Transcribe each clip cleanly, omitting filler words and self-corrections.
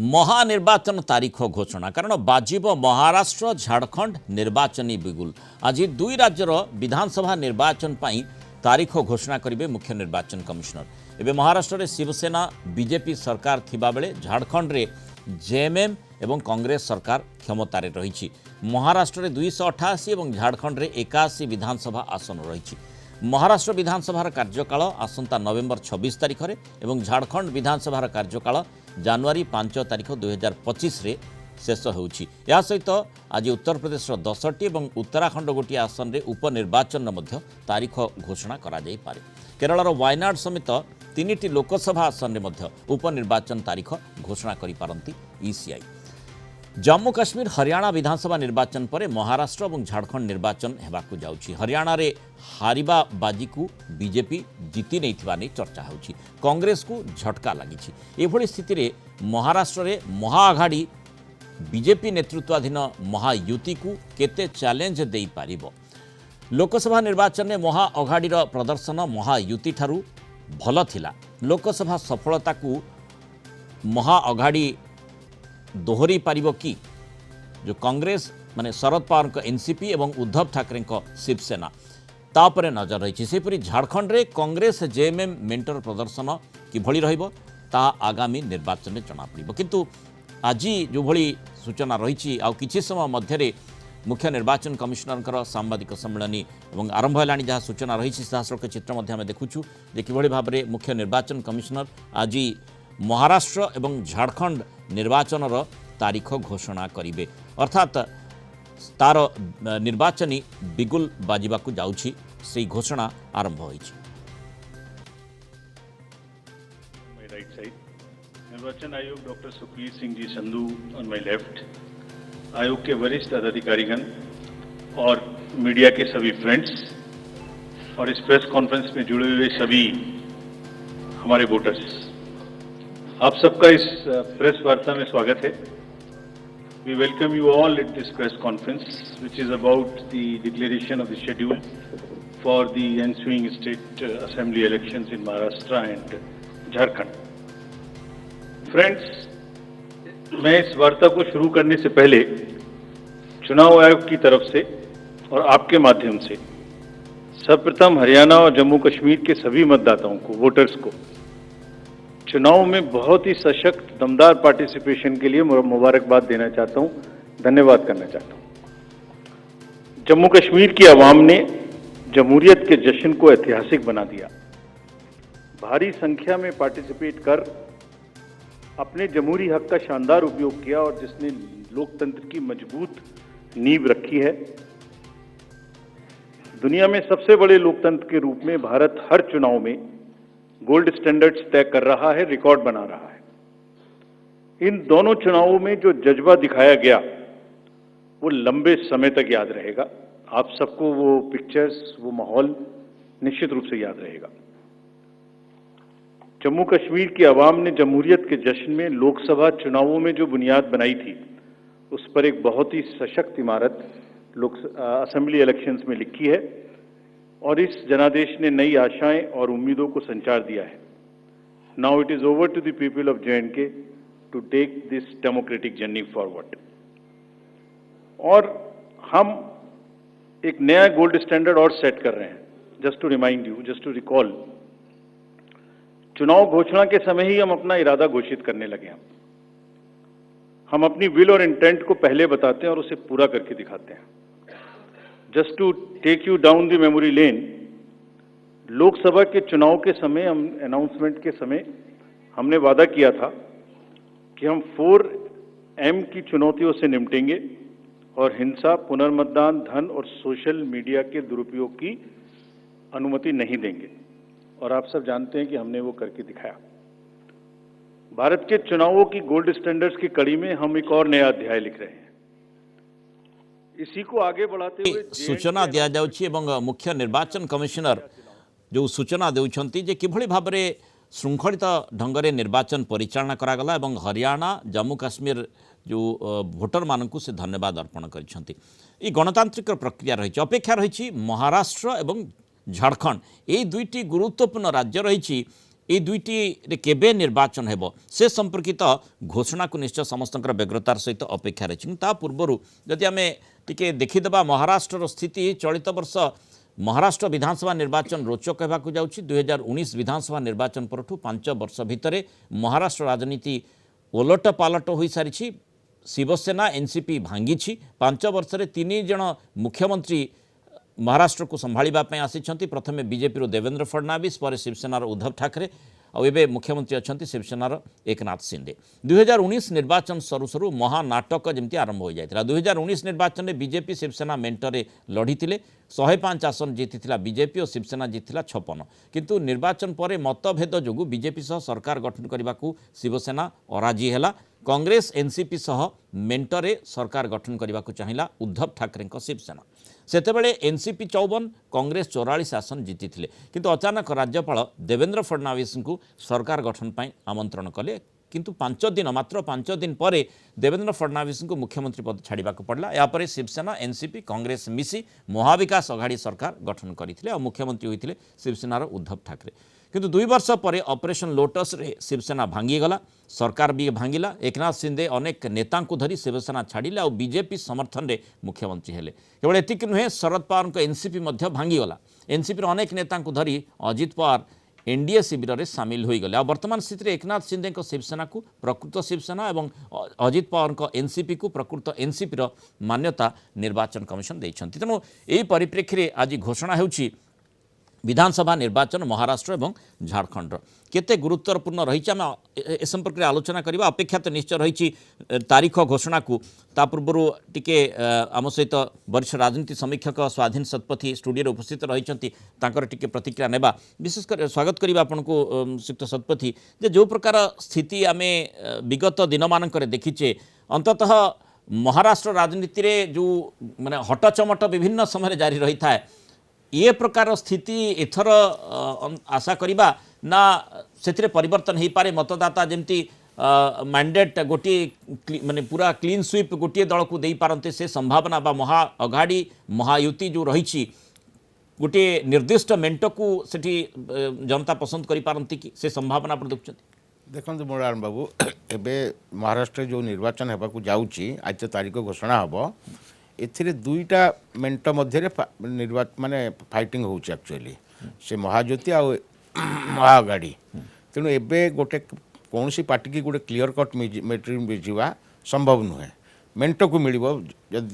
महानिर्वाचन तारीख घोषणा कारण बाजिब महाराष्ट्र झारखंड निर्वाचनी बिगुल आज दुई राज्यर विधानसभा निर्वाचन पाई तारीख घोषणा करेंगे मुख्य निर्वाचन कमिशनर। एवं महाराष्ट्र में शिवसेना बीजेपी सरकार थिबा बेले झारखंड रे जेएमएम एवं कांग्रेस सरकार क्षमतार रही। महाराष्ट्र में 288 और झारखंड में 81 विधानसभा आसन रही। महाराष्ट्र विधानसभार कार्यकाल आसंता नवेम्बर 26 तारिख रे एवं झारखंड विधानसभार कार्यकाल जनवरी 5 तारिख 2025 रे शेष होउछि। या सहित आज उत्तर प्रदेश 10टी और उत्तराखंड गोटी आसन में उपनिर्वाचन तारीख घोषणा करा जाई पारे। केरलर वायनाड समेत 3टी लोकसभा आसन में उपनिर्वाचन तारीख घोषणा करि पारंती ईसीआई। जम्मू काश्मीर हरियाणा विधानसभा निर्वाचन पर महाराष्ट्र और झारखंड निर्वाचन हेबाकु जाउछि। हरियाणा रे हारिबा बाजी को बीजेपी जीति नहीं चर्चा होछि। कांग्रेस को झटका लगी। एभली स्थिति रे महाराष्ट्र रे महाआघाड़ी बीजेपी नेतृत्वाधीन महायुति को केते चैलेंज देई पारिबो। लोकसभा निर्वाचन में महाअघाड़ीर प्रदर्शन महायुति ठारू भल थिला। लोकसभा सफलता को महाअघाड़ी दोहरी पारिबो कि जो कांग्रेस माने शरद पवार को एनसीपी एवं उद्धव ठाकरे को शिवसेना तापरे नजर रही। सेपरी झारखंड रे कांग्रेस जेएमएम मेंटर प्रदर्शन किभली रहिबो ता आगामी निर्वाचन में जना पड़िबो। किंतु आज जो भली सूचना रही आ किछि समय मध्य मुख्य निर्वाचन कमिशनर सांबादिक सम्मेलन और आरंभ है जहाँ सूचना रही सीधासख चित्र आम देखुचु जे किभली भाव में मुख्य निर्वाचन कमिशनर आज महाराष्ट्र एवं झारखंड निर्वाचन तारीख घोषणा करेंगे। अर्थात तार निर्वाचनी बिगुल बाजिबाकु जाउछि से घोषणा आरंभ होई। निर्वाचन आयोग doctor Sukhbir Singh ji Sandhu on my left, आयोग के वरिष्ठ अधिकारीगण और मीडिया के सभी फ्रेंड्स और इस प्रेस कॉन्फ्रेंस में जुड़े हुए सभी हमारे वोटर्स, आप सबका इस प्रेस वार्ता में स्वागत है। We welcome you all at this press conference which is about the declaration of the schedule for the ensuing state assembly elections in Maharashtra and Jharkhand. Friends, मैं इस वार्ता को शुरू करने से पहले चुनाव आयोग की तरफ से और आपके माध्यम से सर्वप्रथम हरियाणा और जम्मू कश्मीर के सभी मतदाताओं को, वोटर्स को चुनाव में बहुत ही सशक्त दमदार पार्टिसिपेशन के लिए मुबारकबाद देना चाहता हूं, धन्यवाद करना चाहता हूं। जम्मू कश्मीर की आवाम ने जमहूरियत के जश्न को ऐतिहासिक बना दिया। भारी संख्या में पार्टिसिपेट कर अपने जमहूरी हक का शानदार उपयोग किया और जिसने लोकतंत्र की मजबूत नींव रखी है। दुनिया में सबसे बड़े लोकतंत्र के रूप में भारत हर चुनाव में गोल्ड स्टैंडर्ड्स तय कर रहा है, रिकॉर्ड बना रहा है। इन दोनों चुनावों में जो जज्बा दिखाया गया वो लंबे समय तक याद रहेगा। आप सबको वो पिक्चर्स, वो माहौल निश्चित रूप से याद रहेगा। जम्मू कश्मीर की आवाम ने जमहूरियत के जश्न में लोकसभा चुनावों में जो बुनियाद बनाई थी उस पर एक बहुत ही सशक्त इमारत असेंबली इलेक्शंस में लिखी है और इस जनादेश ने नई आशाएं और उम्मीदों को संचार दिया है। Now it is over to the people of J&K to take this democratic journey forward. और हम एक नया गोल्ड स्टैंडर्ड और सेट कर रहे हैं। Just to remind you, just to recall, चुनाव घोषणा के समय ही हम अपना इरादा घोषित करने लगे हैं। हम अपनी विल और इंटेंट को पहले बताते हैं और उसे पूरा करके दिखाते हैं। Just to take you down the memory lane, Lok Sabha के चुनाव के समय, हम अनाउंसमेंट के समय हमने वादा किया था कि हम 4M की चुनौतियों से निपटेंगे और हिंसा, पुनर्मतदान, धन और सोशल मीडिया के दुरुपयोग की अनुमति नहीं देंगे। और आप सब जानते हैं कि हमने वो करके दिखाया। भारत के चुनावों की गोल्ड स्टैंडर्ड्स की कड़ी में हम एक और नया अध्याय लिख रहे हैं। इसी को आगे बढ़ाते हुए सूचना दिया जाउछि एवं मुख्य निर्वाचन कमिशनर जो सूचना देउछंती जे किभली भाव में श्रृंखलित ढंग से निर्वाचन परिचालना करागला एवं हरियाणा जम्मू काश्मीर जो भोटर मानक से धन्यवाद अर्पण करिसेंती। ई गणतांत्रिक प्रक्रिया रही। अपेक्षा रही महाराष्ट्र एवं झारखंड, ये दुईटी गुरुत्वपूर्ण राज्य रही এই দুইটি কেবে নির্বাচন ହେବ ସେ ସମ୍ପର୍କିତ ଘୋଷଣାକୁ ନିଶ୍ଚୟ ସମସ୍ତଙ୍କର ବ୍ୟଗ୍ରତାର ସହିତ ଅପେକ୍ଷା ରହିଛି। ତା ପୂର୍ବରୁ ଯଦି ଆମେ ଟିକେ ଦେଖିଦେବା ମହାରାଷ୍ଟ୍ରର ସ୍ଥିତି, ଚଳିତ ବର୍ଷ ମହାରାଷ୍ଟ୍ର ବିଧାନସଭା ନିର୍ବାଚନ ରୋଚକ ହେବାକୁ ଯାଉଛି। 2019 ବିଧାନସଭା ନିର୍ବାଚନ ପରଠୁ 5 ବର୍ଷ ଭିତରେ ମହାରାଷ୍ଟ୍ର ରାଜନୀତି ଓଲଟ ପାଲଟ ହୋଇସାରିଛି। ଶିବସେନା ଏନ୍ସିପି ଭାଙ୍ଗିଛି। 5 ବର୍ଷରେ 3 ଜଣ ମୁଖ୍ୟମନ୍ତ୍ରୀ महाराष्ट्र को संभाळिबा पई आसिछंती। प्रथमे बीजेपी देवेंद्र फडणवीस, पर शिवसेनार उद्धव ठाकरे, और एबे मुख्यमंत्री अच्छा शिवसेनार एकनाथ शिंदे। 2019 निर्वाचन सरु सरु महानाटक जमती आरंभ हो जाता। 2019 निर्वाचन में बीजेपी शिवसेना मेंटरे लड़ी 105 आसन जीति बीजेपी और शिवसेना जीति 56, किंतु निर्वाचन पर मतभेद जो बीजेपी सह सरकार गठन करने को शिवसेना अराजी है। कांग्रेस एनसीपी सह मेंटरे सरकार गठन करने को चाहिला उद्धव ठाकरे शिवसेना। सेतेबेले एनसीपी 54, कांग्रेस 44 आसन जीति थे, किंतु अचानक राज्यपाल देवेंद्र फडणवीस को सरकार गठन पर आमंत्रण कले, किंतु 5 दिन मात्र 5 दिन पर देवेंद्र फडणवीस को मुख्यमंत्री पद छाड़ा पड़ा। यापर शिवसेना एनसीपी कांग्रेस मिसी महाविकास अघाड़ी सरकार गठन करते और मुख्यमंत्री होते शिवसेनार उद्धव ठाकरे। किंतु 2 वर्ष पर ऑपरेशन लोटस रे शिवसेना भांगीगला, सरकार भी भांगिला। एकनाथ शिंदे अनेक नेता धरी शिवसेना छाड़िले और बीजेपी समर्थन में मुख्यमंत्री हेले। केवल एतिक नुहे, शरद पवार एनसीपी भांगीगला। एनसीपी अनेक नेता धरी अजित पवार एनडीए शिविर में सामिल हो गले। वर्तमान स्थिति में एकनाथ शिंदे शिवसेना को प्रकृत शिवसेना और अजित पवार एनसीपी को प्रकृत एनसीपी मान्यता निर्वाचन कमिशन देइछंती। तेणु यही परिप्रेक्षी में आज घोषणा होउछि विधानसभा निर्वाचन महाराष्ट्र और झारखंड केते गुरुत्वपूर्ण रही। आम ए संपर्क में आलोचना करवा। अपेक्षा तो निश्चय रही तारीख घोषणा को। ता पूर्व टिके आम सहित वरिष्ठ राजनीति समीक्षक स्वाधीन शतपथी स्टूडियो उपस्थित रही टिके प्रतिक्रिया नेबा। विशेषकर स्वागत करवा आपन को श्रीयुक्त शतपथी। जे जो प्रकार स्थिति आम विगत दिन मानक देखीचे, अंततः महाराष्ट्र राजनीति रे जो माने हटचमट विभिन्न समय जारी रही था, ये प्रकार स्थिति एथर आशा करिबा ना से परिवर्तन हो पारे? मतदाता जमती मैंडेट गोटे माने पूरा क्लीन स्वीप गोटे दल को दे पारते, से संभावना बा महा अघाड़ी महायुति जो रही गोटे निर्दिष्ट मेंट को सेठी जनता पसंद करि पारंती कि से संभावना पर देखुं? देखो मुरार बाबू, एबे महाराष्ट्र जो निर्वाचन होगा जाऊँगी, आज तारीख घोषणा हम, एथिरे दुईटा मेंट मध्य माने फाइटिंग हो एक्चुअली से महाज्योति आ महाअगाड़ी। तेणु एबे गोटे कौन सी पार्टी की गोटे क्लीयर कट मेट्रिक जावा संभव नुहे। मेंट को मिल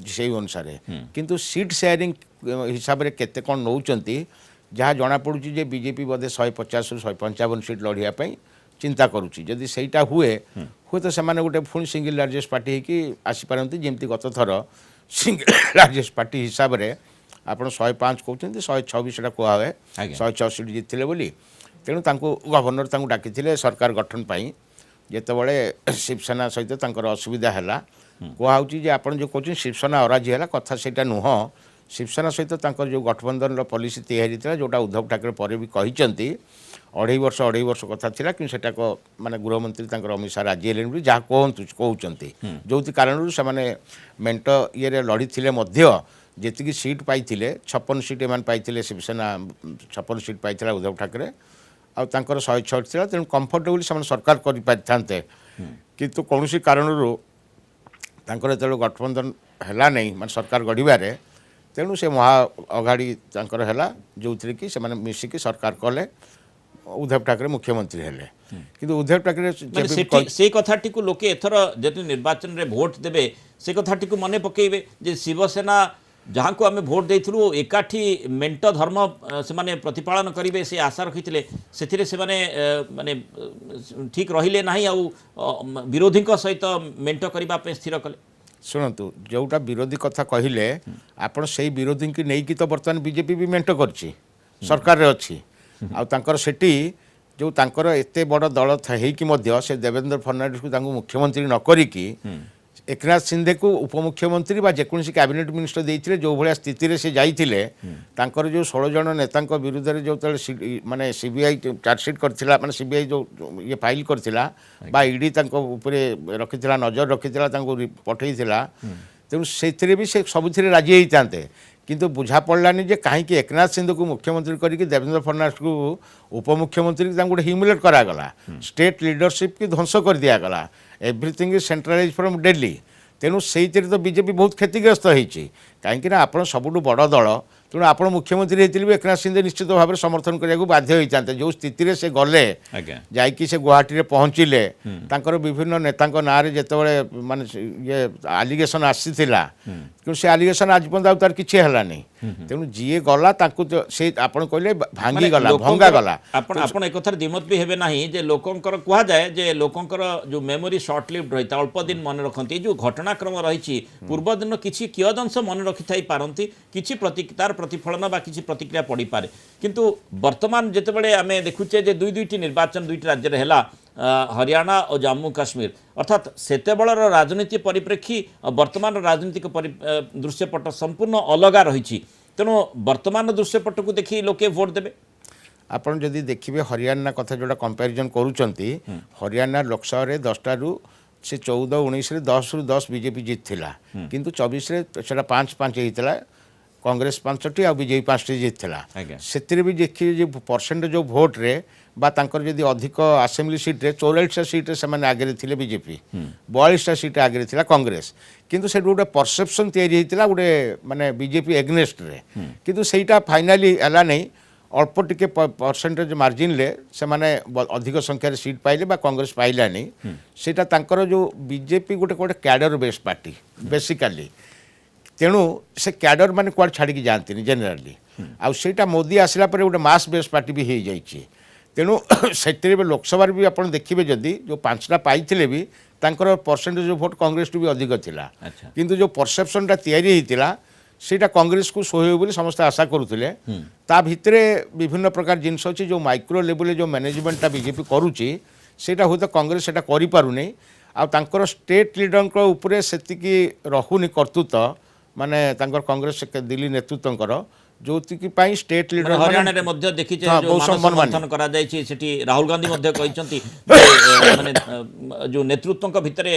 से अनुसार, किंतु सीट शेयरिंग हिसाब से केते कौन नौचंती जहाँ जना पड़ुची जे बीजेपी बोधे 150 ରୁ 155 सीट लड़ाई चिंता करुच्ची। जदि सेटा हुए तो से गोटे पुणी सिंगल लार्जेस्ट पार्टी होगी आसीपारती, जमी गत थर सिंगल लार्जेस्ट पार्टी हिसाब से आप 105 कहते 126 कह हुए 106 सीट जीतते बोली। तेणु गवर्नर डाकी सरकार गठन पाई। जितेबाला शिवसेना सहित असुविधा है कहुच्ची आप जो कहते शिवसेना अराजी है कथा से नुह। शिवसेना सहित जो गठबंधन पॉलिसी तैयारी था जोटा उद्धव ठाकरे पर भी कहते 2.5 वर्ष कथा थिला कि सेटा को माने गृहमंत्री अमित शाह राजी हेलेन भी जहाँ कहते जो कारण से माने मेंट ये लड़ी थे जी सीट पाई 56 सीट एम पाई शिवसेना 56 सीट पाई उद्धव ठाकरे आर 106 था। तेणु कंफर्टेबली से सरकार कर पारि किंतु कौन सी कारण जो गठबंधन है नहीं माने सरकार गढ़वे, तेणु से महा अघाड़ी है जो थी कि से मिसिकी सरकार कले उद्धव ठाकरे मुख्यमंत्री हेले। किंतु उद्धव ठाकरे से कथाटी को लोके एथर जति निर्वाचन रे वोट देबे से कथाटी को मने पकेइबे जे शिवसेना जहाँ को आम भोट देइथिलु एकाठी मेंट धर्म से माने प्रतिपालन करिवे से आशा रखिथिले, सेथिरे से माने ठीक रहिले नाही आ विरोधी सहित मेंट करिबा पे स्थिर कले। शुणु जोटा विरोधी कथा कहले आपण से विरोधी की नहीं कि तो बर्तमान बीजेपी भी मेंट करछि सरकार रे अछि आर सेठी जो तांकर एते बड़ दल है से देवेंद्र फडणवीस को मुख्यमंत्री न करिकी एकनाथ शिंदे को उपमुख्यमंत्री बा जेकोसी कैबिनेट मिनिस्टर देइथिले जो भलिया स्थिति रे से जाइथिले तांकर जो 16 जन नेता विरुद्ध रे जो माने सीबीआई चार्जशीट करथिला माने सीबीआई जो ये फाइल करथिला बा ईडी तांको ऊपरे रखिथिला नजर रखिथिला तांको पठेइथिला। तेणु से भी से सबुथिरे राजी होइतांते, किंतु बुझा पड़लानी जे कहीं एकनाथ सिंधु को मुख्यमंत्री करके देवेंद्र फडणवीस को उपमुख्यमंत्री गोटे ह्यूमिलेट करागला स्टेट लीडरशिप की ध्वंस कर दिगला everything is centralize from Delhi तेणु से तो बीजेपी बहुत क्षतिग्रस्त होती कहीं आप सबुठ बड़ दल तेणु आप मुख्यमंत्री होते भी एकनाथ सिंधे निश्चित भाव में समर्थन करने बाध्य होता जो स्थित से गले जाकि से गुवाहाटी पहुँचले विभिन्न नेता ना जिते माने ये आलिगेसन आसीला कि से आलिगेसन आज पर्यंत तार किसी है तेणु जी गला से आप कहले भांगी गला भंगा गला आपण एक कथार दिमत भी हेबे नहीं जे लोकंकर कुहा जाए जे लोकंकर जो मेमोरी शॉर्ट लिव्ड रही अल्प दिन मन रखती जो घटनाक्रम रही पूर्व दिन किसी कियदंश मन रखि थाई पारंती किछि तार प्रतिफलन बा किछि प्रतिक्रिया पड़ी पारे किंतु वर्तमान जेतेबेले आमे देखुचे जे दुईटी निर्वाचन दुईटी राज्य रे हला हरियाणा और जम्मू काश्मीर अर्थात सेतेबेलर राजनीति परिप्रेक्षी वर्तमान राजनीतिक दृश्यपट संपूर्ण अलगा रही तेणु वर्तमान दृश्यपट को देखी लोके भोट देबे आपन जदि देखिए हरियाणा कथा जोड़ा कंपैरिजन करूचंती हरियाणा लोकसभा रे 10 रु से 14-19 रे 10 रु 10 बीजेपी जीतथिला किंतु 24 रे सेटा 5-5 हेतला कांग्रेस 5टी आ बीजेपी 5टी जीतथिला सेतिरे भी देखिए जे परसेंटेज जो भोट रे बा तांकर जदि अधिक असेंबली सीट रे 44 सीट रे से आगे थिले बीजेपी 42 सीट आगे थिला कांग्रेस किंतु से गोटे परसेप्शन तैयारी होता गोटे माने बीजेपी एग्नेस्ट रे किंतु सेटा फाइनाली एला नहीं अल्प टिके परसेंटेज मार्जिन ले से माने अधिक संख्यार सीट पाइले बा कांग्रेस पाइलानी सेटा तांकर जो बीजेपी गोटे गोटे कैडर बेस्ड पार्टी बेसिकली तेणु से कैडर माने कुआड छाड़ी जाती जेनेराली आउटा मोदी आसला पर गोटे मास बेस्ड पार्टी भी हो जाइए तेणु से लोकसभा भी आप देखिए जदि जो 5टा पाइथिले भी तांकर परसेंटेज भोट कांग्रेस भी अधिक थिला किंतु जो परसेप्शनटा तैयारी होता सेटा कांग्रेस को सोहे बोली समस्त आशा करुले ता भितरे विभिन्न प्रकार जिनस अच्छी जो माइक्रो लेवल जो मैनेजमेंटा बीजेपी करुच्ची सेटा हुए तो कांग्रेस सेटा करि पारुनी आ तांकर स्टेट लीडर उपरे सेतिकी रहुनी कर्तृत्व माने तांकर कांग्रेस दिल्ली नेतृत्वकर जो स्टेट लीडर हरियाणा रे मध्य देखि जे जो समर्थन करा जाय छी सेठी राहुल गांधी मध्य कहिसंती माने जो नेतृत्वक भितरे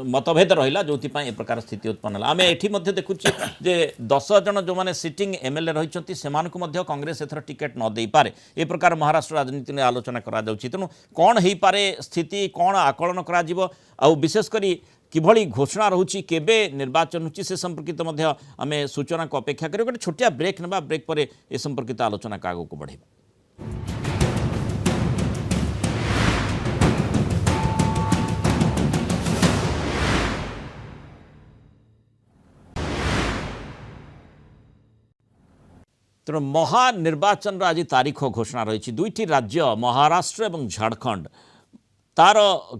मतभेद रहिला जोति पई ए प्रकार स्थिति उत्पन्न हला आमे एठी मध्य देखुची जे 10 जन जो माने सिटिंग एमएलए रहिसंती सेमान को मध्य कांग्रेस एथर टिकट न देई पारे ए प्रकार महाराष्ट्र राजनीति ने आलोचना करा जाउची तनु कोन हेई पारे स्थिति कोन आकलन करा जिवो आ विशेष करी किभली घोषणा रहुची केबे निर्वाचन होची से संपर्कित मध्य आमे सूचना को अपेक्षा करियो गोटे छोटिया ब्रेक नेबा ब्रेक पर ए संपर्कित आलोचना का आगो को बढ़ेबा तेणु महानिर्वाचन आज तारीख घोषणा रही दुईटी राज्य महाराष्ट्र और झारखंड तार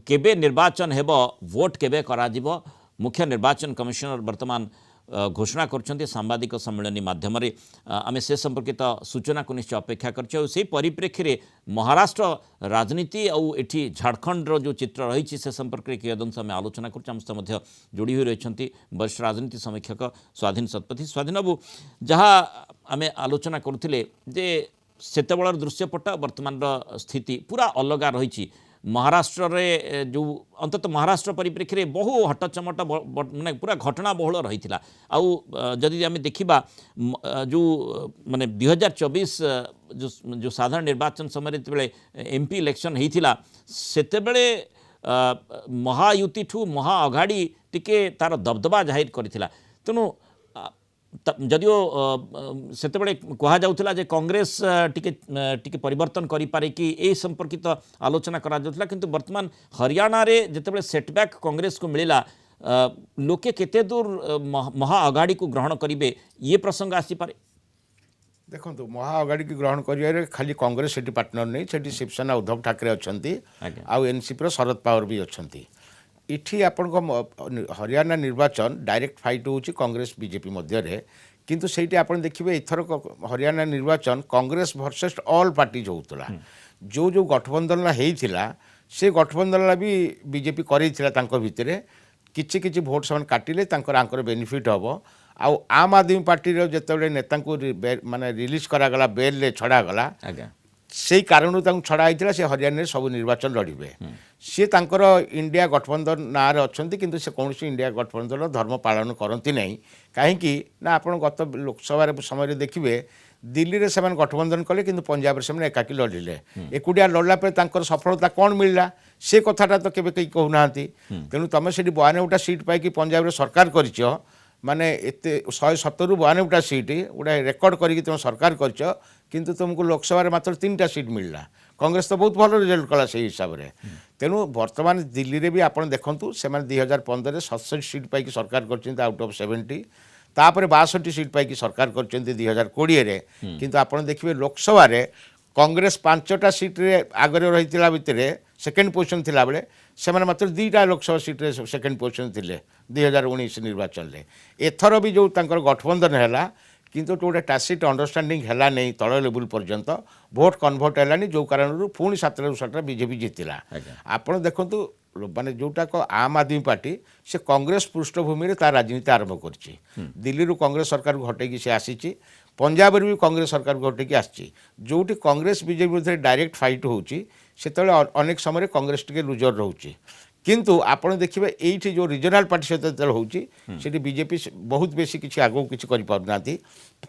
केबे निर्वाचन हेब वोट केबे कराजिबो मुख्य निर्वाचन कमिशनर वर्तमान घोषणा कर सांबादिक सम्मेलन माध्यम आम से संपर्कित सूचना को निश्चय अपेक्षा कर परिप्रेक्षी में महाराष्ट्र राजनीति आउ एठी झारखंड जो चित्र रही से संपर्क में कियदंश आम आलोचना कर जोड़ी हुई रही वरिष्ठ राजनीति समीक्षक स्वाधीन शतपथी स्वाधीन बाबू जहाँ आम आलोचना करुले जे सेतेबेलर दृश्यपट वर्तमान स्थिति पूरा अलगा रही महाराष्ट्र रे जो अंतत महाराष्ट्र परिप्रेक्षी में बहु हटचमट माने पूरा घटना बहुल रही आउ जदि आम देखा जो माने 2024 जो साधारण निर्वाचन समय जिते एमपी इलेक्शन होता सेतेबेले महायुति ठू महाअघाड़ी टिके तार दबदबा जाहिर करथिला तेणु जदिओ सेतेबेले कहा जाउथला जे कांग्रेस टिके परिवर्तन करि पारे कि ए संपर्कित आलोचना करा जाउथला किंतु वर्तमान हरियाणा रे जेतेबेले सेटबैक कांग्रेस को मिलिला लोके केते दूर महाअघाड़ी को ग्रहण करिवे ये प्रसंग आसी पारे देखो तो महाअघाड़ी की ग्रहण करिवे खाली कांग्रेस सेठी पार्टनर नहीं सेठी शिवसेना उद्धव ठाकरे अछंती आ एनसीपी रो शरद पवार भी अछंती इठी आपण हरियाणा निर्वाचन डायरेक्ट फाइट होची कांग्रेस बीजेपी मध्य रे किंतु सेठी आपण देखिबे इथर हरियाणा निर्वाचन कांग्रेस वर्सेस ऑल पार्टीज होतला जो जो गठबंधन हेइथिला से गठबंधन भी बीजेपी करैथिला तांको भितरे किछि किछि भोट समान काटिले तांकर आंकर बेनिफिट हबो आ आम आदमी पार्टी रो जेतेबेले नेता को माने रिलीज करा गला बेल ले छड़ा गला से कारण छड़ा होता से हरियाणा सब निर्वाचन लड़े सी तांकर इंडिया गठबंधन ना अच्छा कि से कौन इंडिया गठबंधन धर्म पालन करती नहीं कहीं ना आप गत लोकसभा समय देखिए दिल्ली में से गठबंधन कले कि पंजाब से एकाकी लड़िले एकुटिया लड़ला सफलता कौन मिलला से कथाटा तो केवे कहीं कहूना तेणु तुम से 92टा सीट पाई पंजाब में सरकार कर माने एते 170 92टा सीट गोटे रेकर्ड करके तुम सरकार करछ किंतु तुमको लोकसभा रे मात्र 3टा सीट मिलला कांग्रेस तो बहुत भल रिजल्ट कला से हिसाब से तेणु वर्तमान दिल्ली रे भी आप देखु से 2015 में 67 सीट पाई सरकार कर आउट ऑफ 70 तापर 62 सीट पाई सरकार कर 2020 रे किंतु आप देखिए लोकसभा रे कांग्रेस 5टा सीट रे आगे रही भितर सेकेंड पोजिशन थिला बेले से मात्र 2टा लोकसभा सीट रे सेकेंड पोजिशन थिले 2019 निर्वाचन में एथर भी जो तांकर गठबंधन है किंतु गोटे टासिट अंडरस्टांडिंग है नहीं तल लेवल पर्यंत भोट कन्वर्ट है जो कारण पुणी 7 बीजेपी जीतला आपड़ देखु माने जोटा को आम आदमी पार्टी से कांग्रेस पृष्ठभूमि रे तार राजनीति आरंभ करछि दिल्ली रू कांग्रेस सरकार को हटेकी से आसी पंजाब भी कांग्रेस सरकार को हटेकी आसी जोटी कांग्रेस बीजेपी विरुद्ध डायरेक्ट फाइट होउछि सेतले अनेक समय कांग्रेस टिके लूजर रोचे किंतु आपड़ देखिए ये जो रिजनाल पार्टी सहित होउछि सेठी बीजेपी बहुत बेसी किसी आगो किसी करि पाउना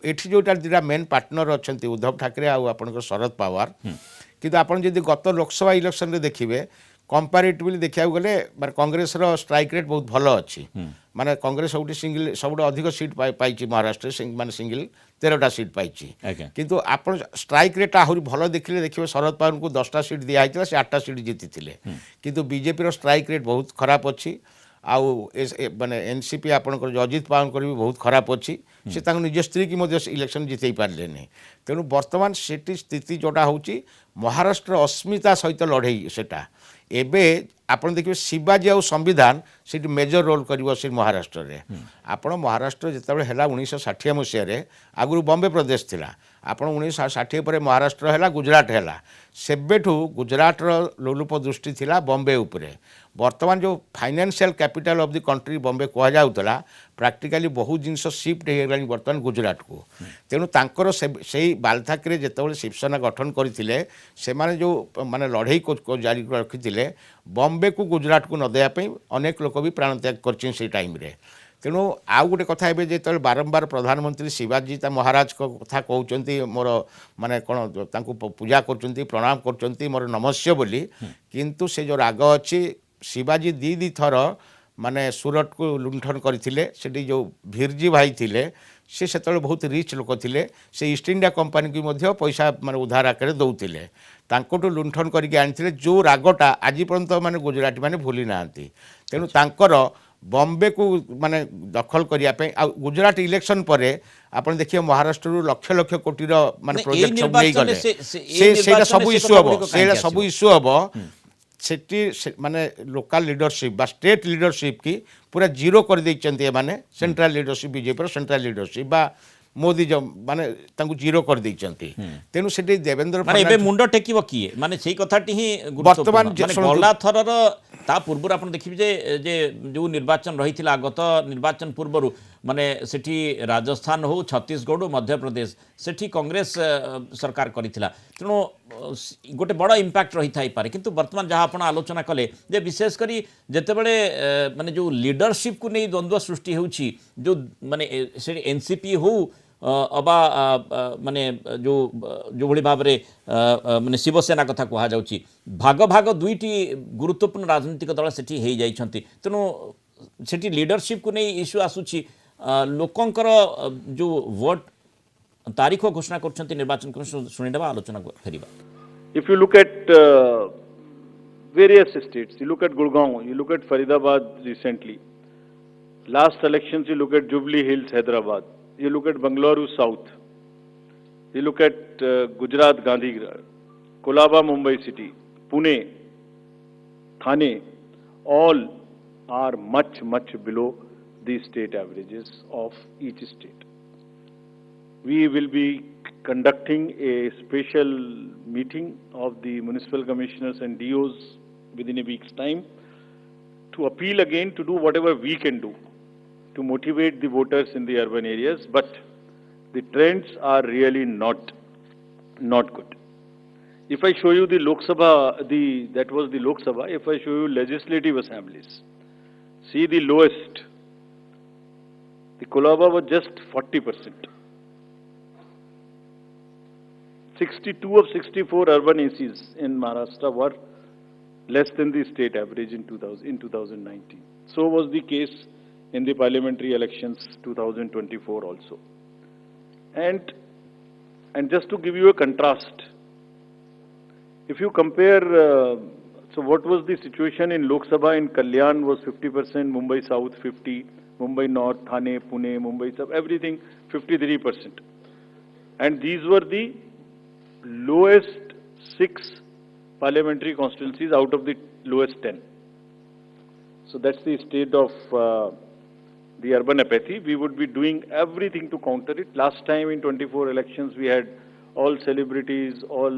एठी जोटा दिरा मेन पार्टनर अच्छा उद्धव ठाकरे आपन शरद पवार किंतु आपन जदि गत लोकसभा इलेक्शन रे देखिए कंपारेटिवली देखा गले कांग्रेस स्ट्राइक रेट बहुत भल अच्छी माने कांग्रेस सिंगल सब अधिक सीट पाई महाराष्ट्र माने सिंगल 13टा सीट पाई किंतु आप स्ट्राइक रेट आहरी भल देखिए शरद पवार को 10टा सीट दिखाई से 8टा सीट जीति किंतु बीजेपी स्ट्राइक रेट बहुत खराब अच्छी आउ माने एनसीपी आपंकर अजित पवार भी बहुत खराब अच्छी से निज स्त्री की इलेक्शन जितई पारे नहीं तेणु बर्तमान से स्थिति जोटा हूँ महाराष्ट्र अस्मिता सहित लड़ई सेटा एबे आपन देखिए शिवाजी आउ संविधान से मेजर रोल कर महाराष्ट्र रे आपण महाराष्ट्र जितेबाला है 1960 मसीह आगु बॉम्बे प्रदेश थिला आपण 1960 पर महाराष्ट्र है गुजरात है सेबेठू गुजरात लोलुप दृष्टि थिला बॉम्बे उपरे वर्तमान जो financial capital of the country Bombay कह जाउतला प्रैक्टिकली बहुत जिनस शिफ्ट हो गलानी वर्तमान गुजरात को तेणु तांकर से बालथाकरे जितेबाला शिवसेना गठन करथिले से माने जो माने लड़ई को जारी रखिथिले बॉम्बे को गुजरात को न देया अनेक लोक भी प्राणत्याग कर टाइम रे तेणु आउ गोटे कथा है जो बारंबार प्रधानमंत्री शिवाजी महाराज को कथा कहते मोर माने कौन तांको पूजा कर प्रणाम कर मोर नमस्य बोली किंतु से जो राग अच्छी शिवाजी दी थर माने सूरत को लुंठन करते जो भीरजी भाई थिले से बहुत रिच लोक थे से ईस्ट इंडिया कंपनी की मध्य पैसा माने उधार आकार दौले तांकोटू लुंठन करके आनी जो रागटा आज पर्यंत माने गुजराती माने भूली ना तेणु तांकर बॉम्बे को माने दखल करने गुजरात इलेक्शन पर आप देखिए महाराष्ट्र लक्ष लक्ष कोटीर माने प्रोजेक्ट सब नहीं गले से सब इश्यू हम से सब इश्यू हम से माने लोकल लीडरशिप बा स्टेट लीडरशिप की पूरा जीरो कर देइचंती माने central leadership BJP central leadership बा मोदी जो माने तांको जीरो कर देइचंती तेनु सेठी देवेंद्र माने एबे मुंडो टेकिबो किए माने सेही कथाटी ही वर्तमान माने गला थरर ता पूर्व आपण देखिबे जे जो निर्वाचन रहिथिला गत निर्वाचन पूर्वरु माने सेठी राजस्थान हो छत्तीसगढ़ मध्य प्रदेश सेठी कांग्रेस सरकार करिथिला तेणु गोटे बड़ इंपैक्ट रही थाई पारे किंतु वर्तमान जहाँ आपण आलोचना कले जे विशेष करी जेतेबेले माने जो लीडरशिप को नहीं द्वंद्व सृष्टि होउछि जो माने से एनसीपी हो अबा माने जो जो भली भाव रे माने शिवसेना कथा कहा जाउछि भाग भाग दुईटी गुरुत्वपूर्ण राजनीतिक दल सेठी हेई जाइछंती तेणु सेठी लीडरशिप को नहीं इश्यू आसुछि लोकंकर जो वोट तारीख घोषणा करछंती निर्वाचन कमिशन सुनिदेबा आलोचना फेरिबा If you look at various states, you look at Gurgaon, you look at Faridabad recently. Last elections, you look at Jubilee Hills, Hyderabad. You look at Bangalore South. You look at Gujarat, Gandhigram, Kolaba, Mumbai City, Pune, Thane. All are much, much below the state averages of each state. We will be conducting a special meeting of the municipal commissioners and DOs within a week's time to appeal again to do whatever we can do to motivate the voters in the urban areas, but the trends are really not good. If I show you the Lok Sabha, that was the Lok Sabha. If I show you legislative assemblies, see the lowest. The Kolaba was just 40%. 62 of 64 urban ACs in Maharashtra were less than the state average in 2019. So was the case in the parliamentary elections 2024 also. And just to give you a contrast, if you compare, so what was the situation in Lok Sabha in Kalyan was 50%, Mumbai South 50, Mumbai North, Thane, Pune, Mumbai South, everything 53%. And these were the lowest 6 parliamentary constituencies out of the lowest 10. So that's the state of the urban apathy. We would be doing everything to counter it. Last time in 24 elections, we had all celebrities, all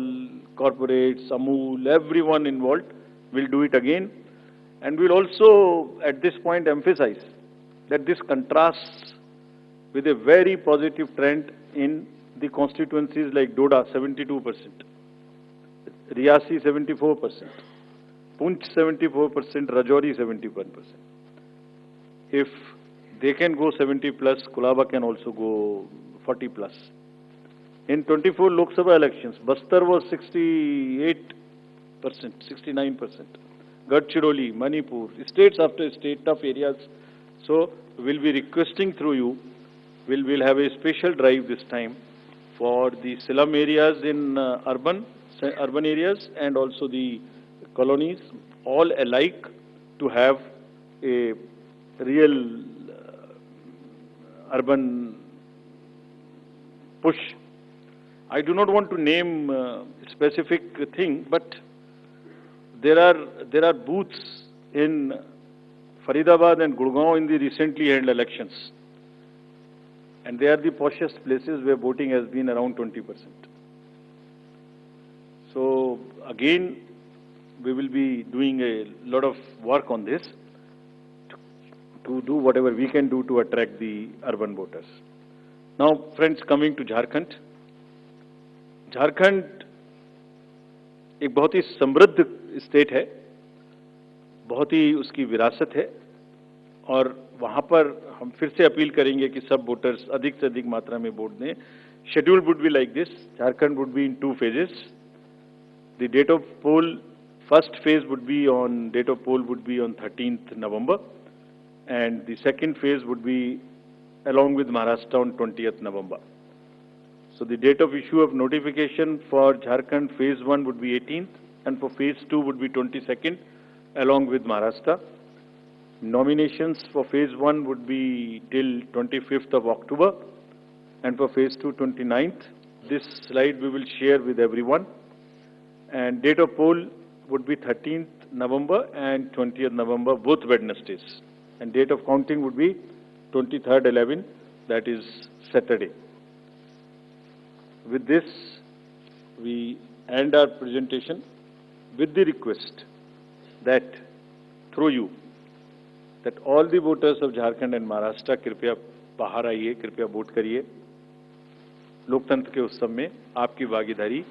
corporates, Amul, everyone involved. We'll do it again. And we'll also, at this point, emphasize that this contrasts with a very positive trend in the constituencies like Doda, 72%, Riyasi, 74%, Punch, 74%, Rajouri, 71%. If they can go 70 plus, Kolaba can also go 40 plus. In 24 Lok Sabha elections, Bastar was 68%, 69%. Gadchiroli, Manipur, states after state, tough areas. So we'll be requesting through you, we'll have a special drive this time for the slum areas in urban areas and also the colonies, all alike, to have a real urban push. I do not want to name a specific thing, but there are booths in Faridabad and Gurgaon in the recently held elections, and they are the poshest places where voting has been around 20%. So again, we will be doing a lot of work on this to do whatever we can do to attract the urban voters. Now, friends, coming to Jharkhand. Jharkhand एक बहुत ही समृद्ध state है, बहुत ही उसकी विरासत है, और वहाँ पर हम फिर से अपील करेंगे कि सब वोटर्स अधिक से अधिक मात्रा में वोट दें. Schedule would be like this. Jharkhand would be in 2 phases. The date of poll, first phase would be on, date of poll would be on 13th November, and the second phase would be along with Maharashtra on 20th November. So the date of issue of notification for Jharkhand phase 1 would be 18th, and for phase 2 would be 22nd, along with Maharashtra. Nominations for phase 1 would be till 25th of October, and for phase 2, 29th. This slide we will share with everyone. And date of poll would be 13th November and 20th November, both Wednesdays. And date of counting would be 23rd 11, that is Saturday. With this, we end our presentation with the request that through you, that all the voters of Jharkhand and Maharashtra कृपया बाहर आइए, कृपया vote करिए. लोकतंत्र के उत्सव में आपकी भागीदारी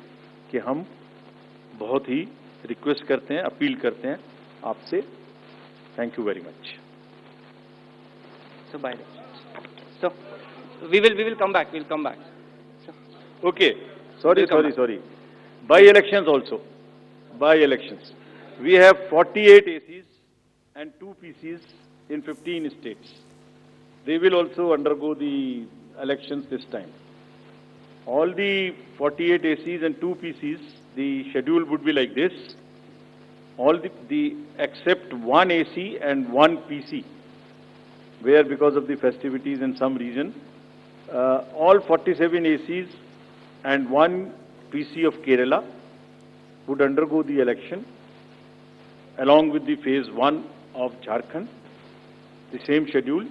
कि हम बहुत ही रिक्वेस्ट करते हैं, अपील करते हैं आपसे. Thank you very much. So by so we will come back. We'll come back. So, okay. Sorry. By elections also. By elections. We have 48 ACs and 2 PCs in 15 states. They will also undergo the elections this time. All the 48 ACs and 2 PCs, the schedule would be like this. All the except 1 AC and 1 PC, where because of the festivities in some region, all 47 ACs and 1 PC of Kerala would undergo the election along with the phase 1 of Jharkhand. The same schedule.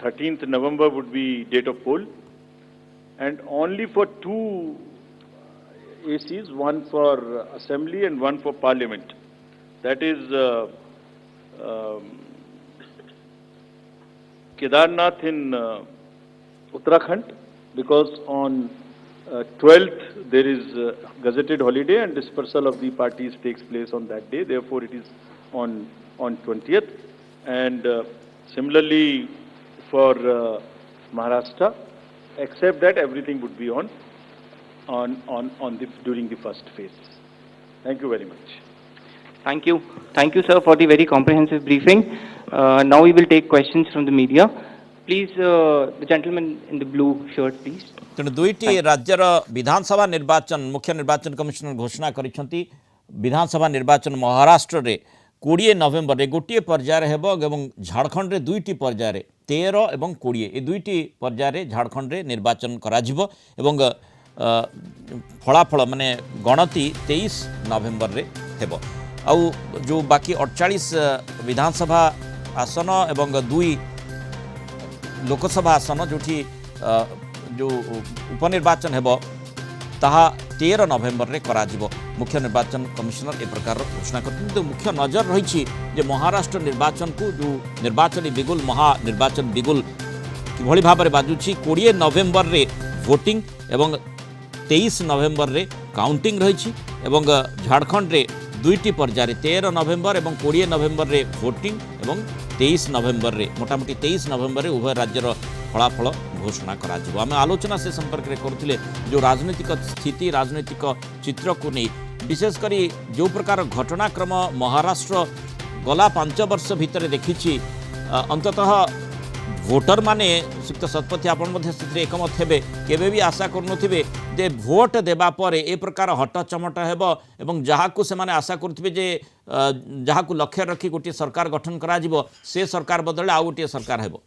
13th November would be date of poll, and only for 2 ACs, one for assembly and one for parliament. That is Kedarnath in Uttarakhand, because on 12th, there is gazetted holiday and dispersal of the parties takes place on that day. Therefore, it is on 20th. And similarly for Maharashtra, except that everything would be during the first phase. Thank you very much. Thank you, sir, for the very comprehensive briefing. Now we will take questions from the media. Please, the gentleman in the blue shirt, please. तेणु दुईटी राज्यर विधानसभा निर्वाचन मुख्य निर्वाचन commissioner घोषणा करिसेंती विधानसभा निर्वाचन महाराष्ट्र रे 20 नवेम्बर रे गोटे पर्यायर हेबो एवं झारखंड रे दुईटी पर्यायर 13 एवं 20 ए दुईटी पर्यायर झारखंड रे निर्वाचन करा जिवो एवं फलाफल माने गणति 23 नवेम्बर रे हेबो आउ जो बाकी 48 विधानसभा आसन एवं 2 लोकसभा आसन जोठी जो उपनिर्वाचन हेबो ताहा 13 नवेम्बर रे करा जिवो मुख्य निर्वाचन कमिशनर ए प्रकार घोषणा करते तो मुख्य नजर रही जे महाराष्ट्र निर्वाचन को जो निर्वाचन बिगुल महानिर्वाचन बिगुल किभଳି भाबरे बाजुछि 20 नवेम्बर रे वोटिंग एवं 23 नवेम्बर रे काउंटिंग रही एवं झारखंड रे दुईटी पर्यायर 13 नवेम्बर एवं 20 नवेम्बर रे वोटिंग एवं 23 नवेम्बर रे मोटामोटी 23 नवेम्बर रे उभय राज्यर फलाफल घोषणा करा जिवो आमे आलोचना से संपर्क रे करथिले जो राजनीतिक स्थिति राजनीतिक चित्र को नहीं विशेषकर जो प्रकार घटनाक्रम महाराष्ट्र गला 5 वर्ष भितर देखी अंततः भोटर माने श्रीयुक्त शतपथी आपण एकमत हेबे केबे भी आशा करुनथिबे जे भोट देबा परे ए प्रकार हट चमट हेबो एवं जहाकू से माने आशा करथिबे जे जहाकू लक्ष्य रखी गोटे सरकार गठन करा जिवो से सरकार बदले आ गोटे सरकार हेबो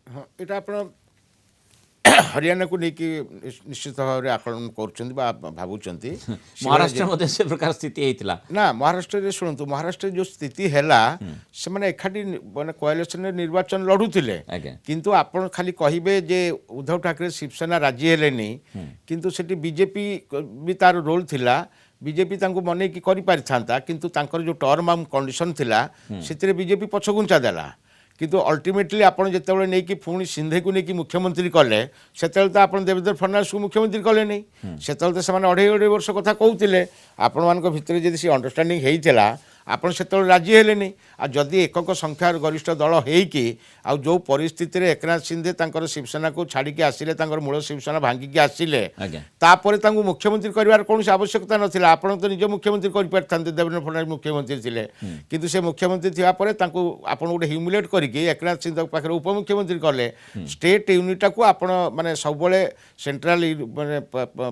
हाँ यहाँ आप हरियाणा को लेकिन निश्चित भाव में आकलन कर भावुंट महाराष्ट्र से प्रकार स्थिति होता ना महाराष्ट्र में शुणु महाराष्ट्र जो स्थिति है से मैंने एकाठी माने कोआलिशन निर्वाचन लड़ुले किंतु आपण खाली कहे जे उद्धव ठाकरे शिवसेना राजी हेलेनी किंतु सेठी बीजेपी भी तार रोल थिला बीजेपी मन की था किंतु जो टर्म एंड कंडीशन थिला से बीजेपी पछगुंचा देला किंतु अल्टीमेटली आपड़ जिते नहीं कि पुणी सिंधे को लेकिन मुख्यमंत्री कले से तो आप देवेंद्र फडणवीस को मुख्यमंत्री कले नहीं से अढ़ाई वर्ष कथा कहते आपण मान भितर जब सी अंडरस्टांडिंग होता आपड़ से राजी हेलेनी आ जदि एकक संख्या गरिष्ठ दल होकि आ जो परिस्थिति रे एकनाथ सिंधे तांकर शिवसेना को छाड़ी आसिले तांकर मूल शिवसेना भांगिकी आसिले तापर तांको मुख्यमंत्री करिवार कोनोसी आवश्यकता नथिला आपण तो निज मुख्यमंत्री करि परथांते देवेंद्र फडणवीस मुख्यमंत्री थिले किंतु से मुख्यमंत्री थिबा परे तांको आपण गोटे ह्यूमिलेट करके एकनाथ सिंधे पाखरे उपमुख्यमंत्री कले स्टेट यूनिटा को आपण माने सब बेले सेंट्रल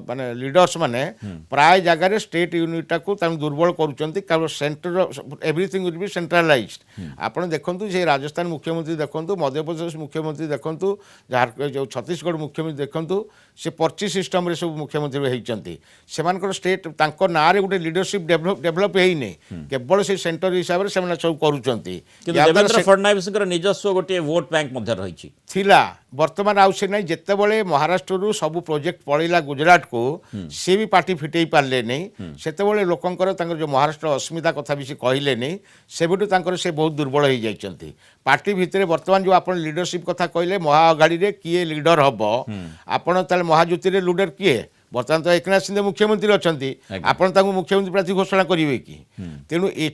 माने लीडर्स माने प्राय जगह रे स्टेट यूनिटा को तां दुर्बल करूचंती कारण centre everything will be centralized आपड़ देखूँ जे राजस्थान मुख्यमंत्री देखूँ मध्य प्रदेश मुख्यमंत्री देखूँ झारखंड जो छत्तीसगढ़ मुख्यमंत्री देखूँ से पर्ची सिस्टम रे सब मुख्यमंत्री होती से स्टेट ना गोटे लीडरशिप डेभलप होनी केवल से सेंटर हिसाब से सब कर फडणवीस निजस्व गोटे वोट बैंक रही बर्तमान आउ से नहीं जिते बड़े महाराष्ट्र सब प्रोजेक्ट पड़ेगा गुजरात को सी भी पार्टी फिटे पारे नहीं से लोकंर जो महाराष्ट्र अस्मिता कथा भी कहले नहीं से से बहुत दुर्बल हो जाती पार्टी भितर बर्तमान जो आप लीडरशिप कथा कहले महाअगाड़ी रे किए लीडर हम आपड़ महाज्योति लीडर किए बर्तमान तो एकनाथ सिंधे मुख्यमंत्री अच्छा आपड़ मुख्यमंत्री प्रार्थी घोषणा करेंगे कि तेणु ए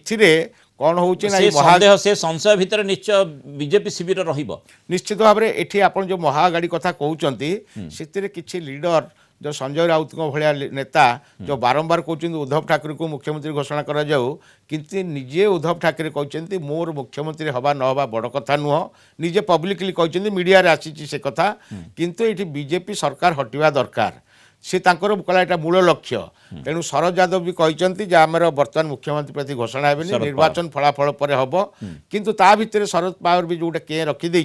कौन हो से संशय भितर निश्चय बीजेपी शिविर रहिबो निश्चित भाव में ये आप जो महाअगाड़ी कथा कहते से किसी लीडर जो संजय राउत भाया नेता जो बारंबार कहते उद्धव ठाकरे को मुख्यमंत्री घोषणा करा जाऊ किंतु निजे उद्धव ठाकरे कहते मोर मुख्यमंत्री हवा न हवा बड़ कथा नुह निजे पब्लिकली कहते मीडिया रे आसी से कथा किंतु ये बीजेपी सरकार हटिवा दरकार सी कला यहाँ मूल लक्ष्य तेणु शरद यादव भी कहते आमर बर्तमान मुख्यमंत्री प्रति घोषणा है निर्वाचन फलाफल पर हम किंतु ता भितर शरद पवार भी जोटा के रखिदे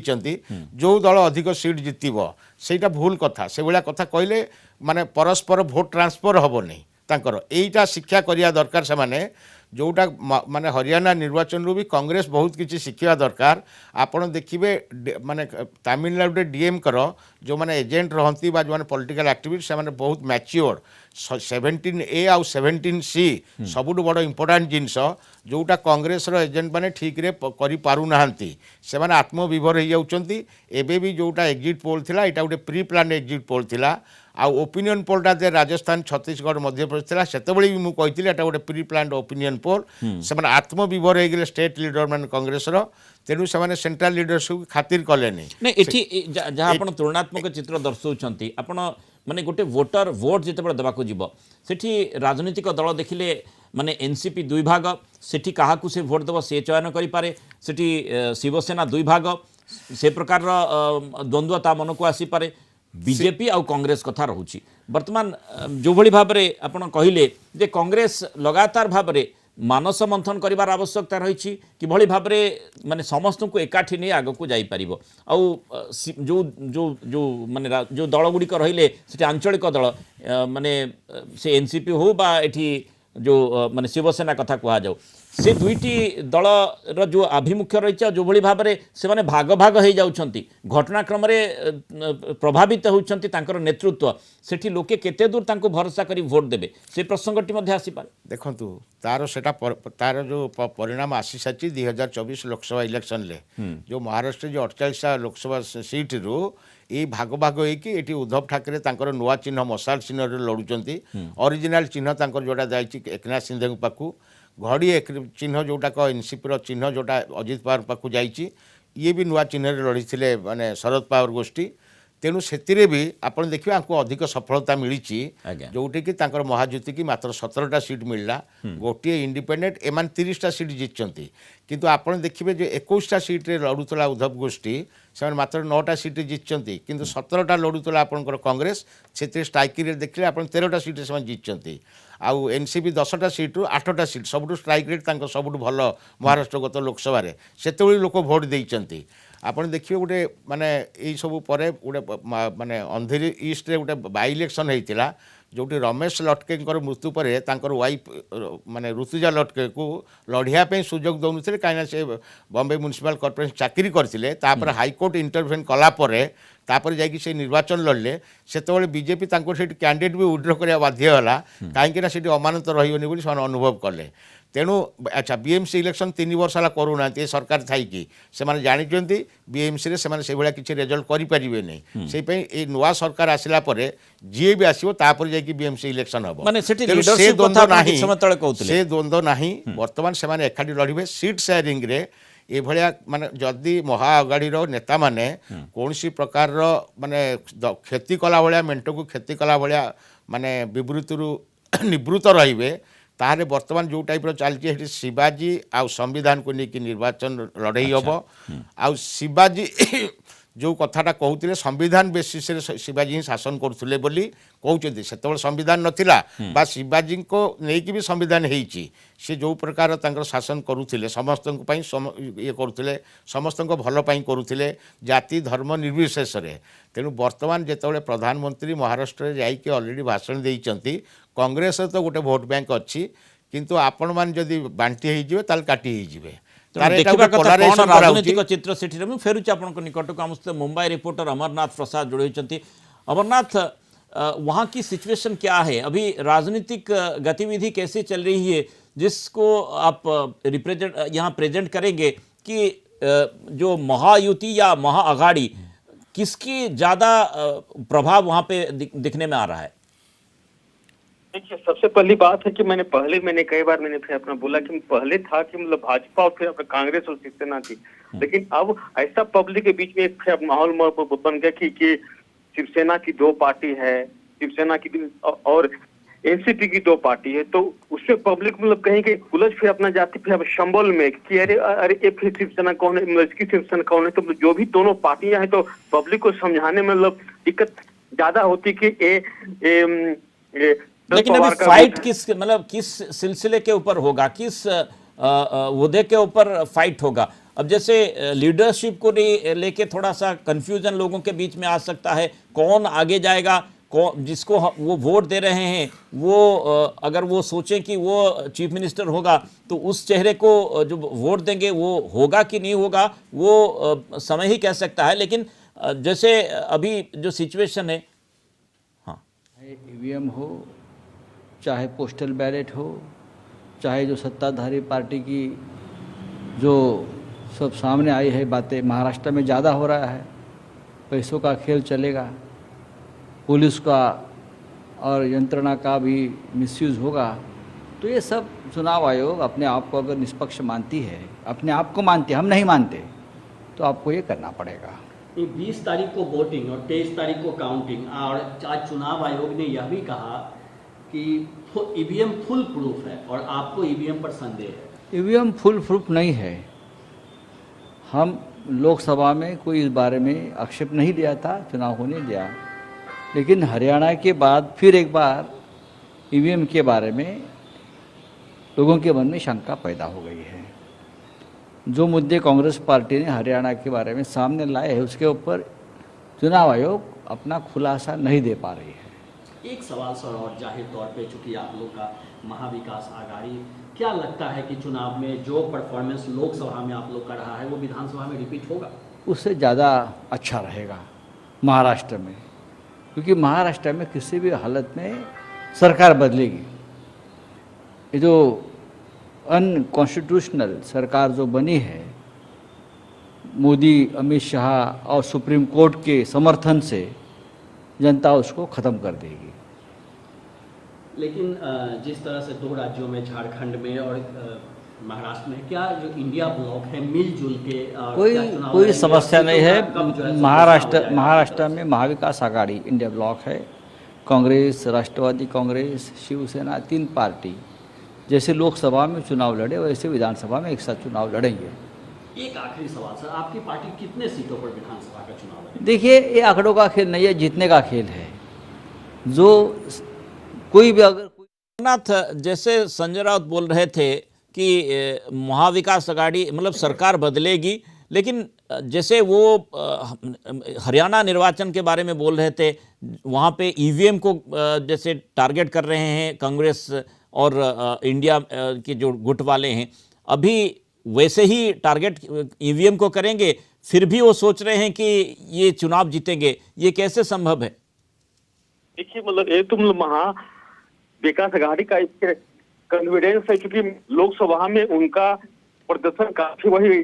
जो दल अधिक सीट जितब सेटा भूल कथा से भाया कथा कहले माने परस्पर भोट ट्रांसफर हेनी तांकर एटा शिक्षा करिया दरकार से माने जोटा माने हरियाणा निर्वाचन रू भी कांग्रेस बहुत किसी शिखा दरकार आपड़ देखिए माने तमिलनाडु डीएम कर जो मैंने एजेंट रहती बा जो पॉलिटिकल एक्टिविस्ट से बहुत मैच्योर 17A आउ 17C सबुठ बड़ इंपोर्टाट जिनस जोटा कांग्रेस एजेंट मैंने ठीक रे करि पारु नाहंती से माने आत्मविभोर हो जाउछंती एबे भी जोटा एग्जिट पोल थिला एटा गोटे प्री प्लान एग्जिट पोल थिला आ ओपिनियन पोलटा जे राजस्थान छत्तीसगढ़ मध्य प्रदेश थिला सेतेबेले भी मु कहिथिले एटा गोटे प्री प्लान ओपिनियन पोल से माने आत्मविभोर हो गले स्टेट लीडर माने कांग्रेस रो तेणु से सेंट्रल लीडरशिप खातिर कलेनी नहीं एठी जहाँ आपण तुलनात्मक चित्र दर्शाउछंती आपण माने गोटे वोटर वोट जितेबाला देवाक जीव सेठी राजनीतिक दल देखिले माने एनसीपी दुई भाग सेठी काहाकू से भोट देव से चयन करि पारे सेठी शिवसेना दुई भाग से प्रकार द्वंद्व ता मन को आसी पारे बीजेपी आउ कांग्रेस कथा रहुची वर्तमान जो भली भाबरे आपण कहिले जे कांग्रेस लगातार भाबरे मानस मंथन करिवार आवश्यकता रही कि भली भाबरे माने समस्त को एकाठी नहीं आग को जाई परिबो आउ जो जो जो माने जो दल गुडी को रहिले सेठी आंचलिक दल माने से एनसीपी हो बा एठी जो माने शिवसेना कथा कहा जाऊ से दुईटी दल रो जो आभिमुख्य रही जो भली भाबरे से माने भाग भाग हो जाउछंती घटनाक्रम रे प्रभावित होउछंती तांकर नेतृत्व सेठी लोके केते दूर तांको भरोसा करी वोट देबे से प्रसंगटी मध्ये आसी पारे देखंतु तार सेटा तार जो परिणाम आसी साची 2024 लोकसभा इलेक्शन ले जो महाराष्ट्र जो 48 लोकसभा सीट रो ये भाग भाग होइकी एटी उद्धव ठाकरे तांकर नुआ चिन्ह मशाल चिन्ह रे लड़ुचंती ओरिजिनल चिन्ह तांकर जोटा जाईची एकनाथ सिंधे पाखु घड़ी एक चिन्ह जोटा को एनसीपी रो चिन्ह जोटा अजित पवार पाखु जाईची ये भी नुआ चिन्ह रे लड़ी थिले माने शरद पवार गोष्ठी तेणु से भी आपड़ देखिए आपको अधिक सफलता मिली जोटि कि महाजुति की मात्र 17टा सीट मिलला गोटे इंडिपेंडेंट एमान 30टा सीट जीतचंती किंतु आपड़ देखिए जो 21टा सीट रे लड़ुतला उद्धव गोष्ठी से मात्र 9टा सीट जीतचंती किंतु 17टा लड़ुतला आपनकर कांग्रेस से स्ट्राइक रेट देखिले आप 13टा सीट से जीतचंती आउ एनसीपी 10टा सीट रु 8टा सीट सबुठ स्ट्राइक रेट सबुठ भल महाराष्ट्र गत लोकसभा से लोक भोट देइचंती आपन देखिए गोटे माने यही सब पर गोटे माने अंधेरी ईस्ट रे गोटे बाई इलेक्शन होता जोटी रमेश लटके मृत्यु पर वाइफ माने ऋतुजा लटके को लड़िया सुजोग दौन थे कहीं से बॉम्बे म्युनिसिपल कॉर्पोरेशन चाकरी करते हाईकोर्ट इंटरभेन कलापर तापर जाकि से निर्वाचन लड़ले से बीजेपी कैंडिडेट भी विड्रॉ करने बाध्य है कहीं अमानत रही अनुभव कले तेणु अच्छा बीएमसी इलेक्शन 3 वर्ष है करूना सरकार थी से जानते बीएमसी से भाया किसी रेजल्ट करें से नुआ सरकार आसला जी भी आसो बीएमसी इलेक्शन हम से द्वंद्व ना बर्तमान से एकाठी लड़े सीट शेयरिंग रे ये भाया माने जदि महाअगाड़ी नेता माने कौन सी प्रकार माने क्षति कला भाया मेंट को क्षति कला भाया माने विवृत्ति निवृत्त रे ताहले वर्तमान जो टाइप चलती शिवाजी आउ संविधान को लेकिन निर्वाचन लड़ई हम आउ शिवाजी जो कथाटा कहते संविधान बेसिस शिवाजी ही शासन करुले कहते से संविधान नाला बा शिवाजी को लेकिन भी संविधान होती सी जो प्रकार शासन करुले समस्त ये करुले समस्त भलपाई करुले जाति धर्म निर्विशेष तेणु वर्तमान जिते प्रधानमंत्री महाराष्ट्र जाकि अलरेडी भाषण देती कांग्रेस तो गोटे भोट बैंक अच्छी किंतु आपण मान जदि बांटी हो काटी राजनीतिक चित्र से फेरुचे आप निकट को आम मुंबई रिपोर्टर अमरनाथ प्रसाद जुड़े होती अमरनाथ वहाँ की सिचुएशन क्या है अभी राजनीतिक गतिविधि कैसे चल रही है जिसको आप यहाँ प्रेजेंट करेंगे कि जो महायुति या महाअघाड़ी किसकी ज़्यादा प्रभाव वहाँ पे दिखने में आ रहा है। देखिए सबसे पहली बात है कि मैंने कई बार फिर अपना बोला कि पहले था कि मतलब भाजपा और फिर अपना कांग्रेस और शिवसेना थी लेकिन अब ऐसा पब्लिक के बीच में एक माहौल बन गया कि शिवसेना की 2 पार्टी है शिवसेना की और एनसीपी की 2 पार्टी है तो उसमें पब्लिक मतलब कहीं कहीं उलझ फिर अपना जाती फिर अब शंबल में कि अरे ये फिर शिवसेना कौन है मतलब इसकी शिवसेना कौन है तो जो भी दोनों पार्टियां हैं तो पब्लिक को समझाने में मतलब दिक्कत ज्यादा होती कि लेकिन अभी फाइट किस सिलसिले के ऊपर होगा किस ओहदे के ऊपर फाइट होगा अब जैसे लीडरशिप को लेके थोड़ा सा कंफ्यूजन लोगों के बीच में आ सकता है कौन आगे जाएगा कौन जिसको वो वोट दे रहे हैं वो अगर वो सोचें कि वो चीफ मिनिस्टर होगा तो उस चेहरे को जो वोट देंगे वो होगा कि नहीं होगा वो समय ही कह सकता है लेकिन जैसे अभी जो सिचुएशन है, हाँ, चाहे ईवीएम हो, चाहे पोस्टल बैलेट हो, चाहे जो सत्ताधारी पार्टी की जो सब सामने आई है बातें, महाराष्ट्र में ज़्यादा हो रहा है, पैसों का खेल चलेगा, पुलिस का और यंत्रणा का भी मिसयूज़ होगा, तो ये सब चुनाव आयोग अपने आप को अगर निष्पक्ष मानती है, अपने आप को मानती है, हम नहीं मानते, तो आपको ये करना पड़ेगा। ये 20 तारीख को वोटिंग और 23 तारीख को काउंटिंग, और आज चुनाव आयोग ने यह भी कहा कि ईवीएम फुल प्रूफ है और आपको ईवीएम पर संदेह है। ईवीएम फुल प्रूफ नहीं है। हम लोकसभा में कोई इस बारे में आक्षेप नहीं दिया था, चुनाव होने दिया, लेकिन हरियाणा के बाद फिर एक बार ईवीएम के बारे में लोगों के मन में शंका पैदा हो गई है। जो मुद्दे कांग्रेस पार्टी ने हरियाणा के बारे में सामने लाए हैं, उसके ऊपर चुनाव आयोग अपना खुलासा नहीं दे पा रही है। एक सवाल सर, और जाहिर तौर पे चूंकि आप लोग का महाविकास आघाड़ी, क्या लगता है कि चुनाव में जो परफॉर्मेंस लोकसभा में आप लोग का रहा है वो विधानसभा में रिपीट होगा? उससे ज़्यादा अच्छा रहेगा महाराष्ट्र में, क्योंकि महाराष्ट्र में किसी भी हालत में सरकार बदलेगी। ये जो अनकॉन्स्टिट्यूशनल सरकार जो बनी है, मोदी, अमित शाह और सुप्रीम कोर्ट के समर्थन से जनता उसको ख़त्म कर देगी। लेकिन जिस तरह से दो राज्यों में, झारखंड में और महाराष्ट्र में, क्या जो इंडिया ब्लॉक है मिलजुल के कोई समस्या नहीं है। महाराष्ट्र में महाविकास आघाड़ी इंडिया ब्लॉक है, कांग्रेस, राष्ट्रवादी कांग्रेस, शिवसेना, 3 पार्टी जैसे लोकसभा में चुनाव लड़े वैसे विधानसभा में एक साथ चुनाव लड़ेंगे। एक आखिरी सवाल सर, आपकी पार्टी कितने सीटों पर विधानसभा का चुनाव लड़ेगी? देखिए, ये आंकड़ों का खेल नहीं है, जीतने का खेल है। जो कोई भी अगर नाथ, जैसे संजय राउत बोल रहे थे कि महाविकास आघाड़ी मतलब सरकार बदलेगी, लेकिन जैसे वो हरियाणा निर्वाचन के बारे में बोल रहे थे, वहाँ पे ईवीएम को जैसे टारगेट कर रहे हैं कांग्रेस और इंडिया के जो गुट वाले हैं, अभी वैसे ही टारगेट ईवीएम को करेंगे, फिर भी वो सोच रहे हैं कि ये चुनाव जीतेंगे। ये कैसे संभव है? देखिए, मतलब ये तो मतलब विकास आघाड़ी का इसके कॉन्फिडेंस है, क्योंकि लोकसभा में उनका प्रदर्शन काफी वही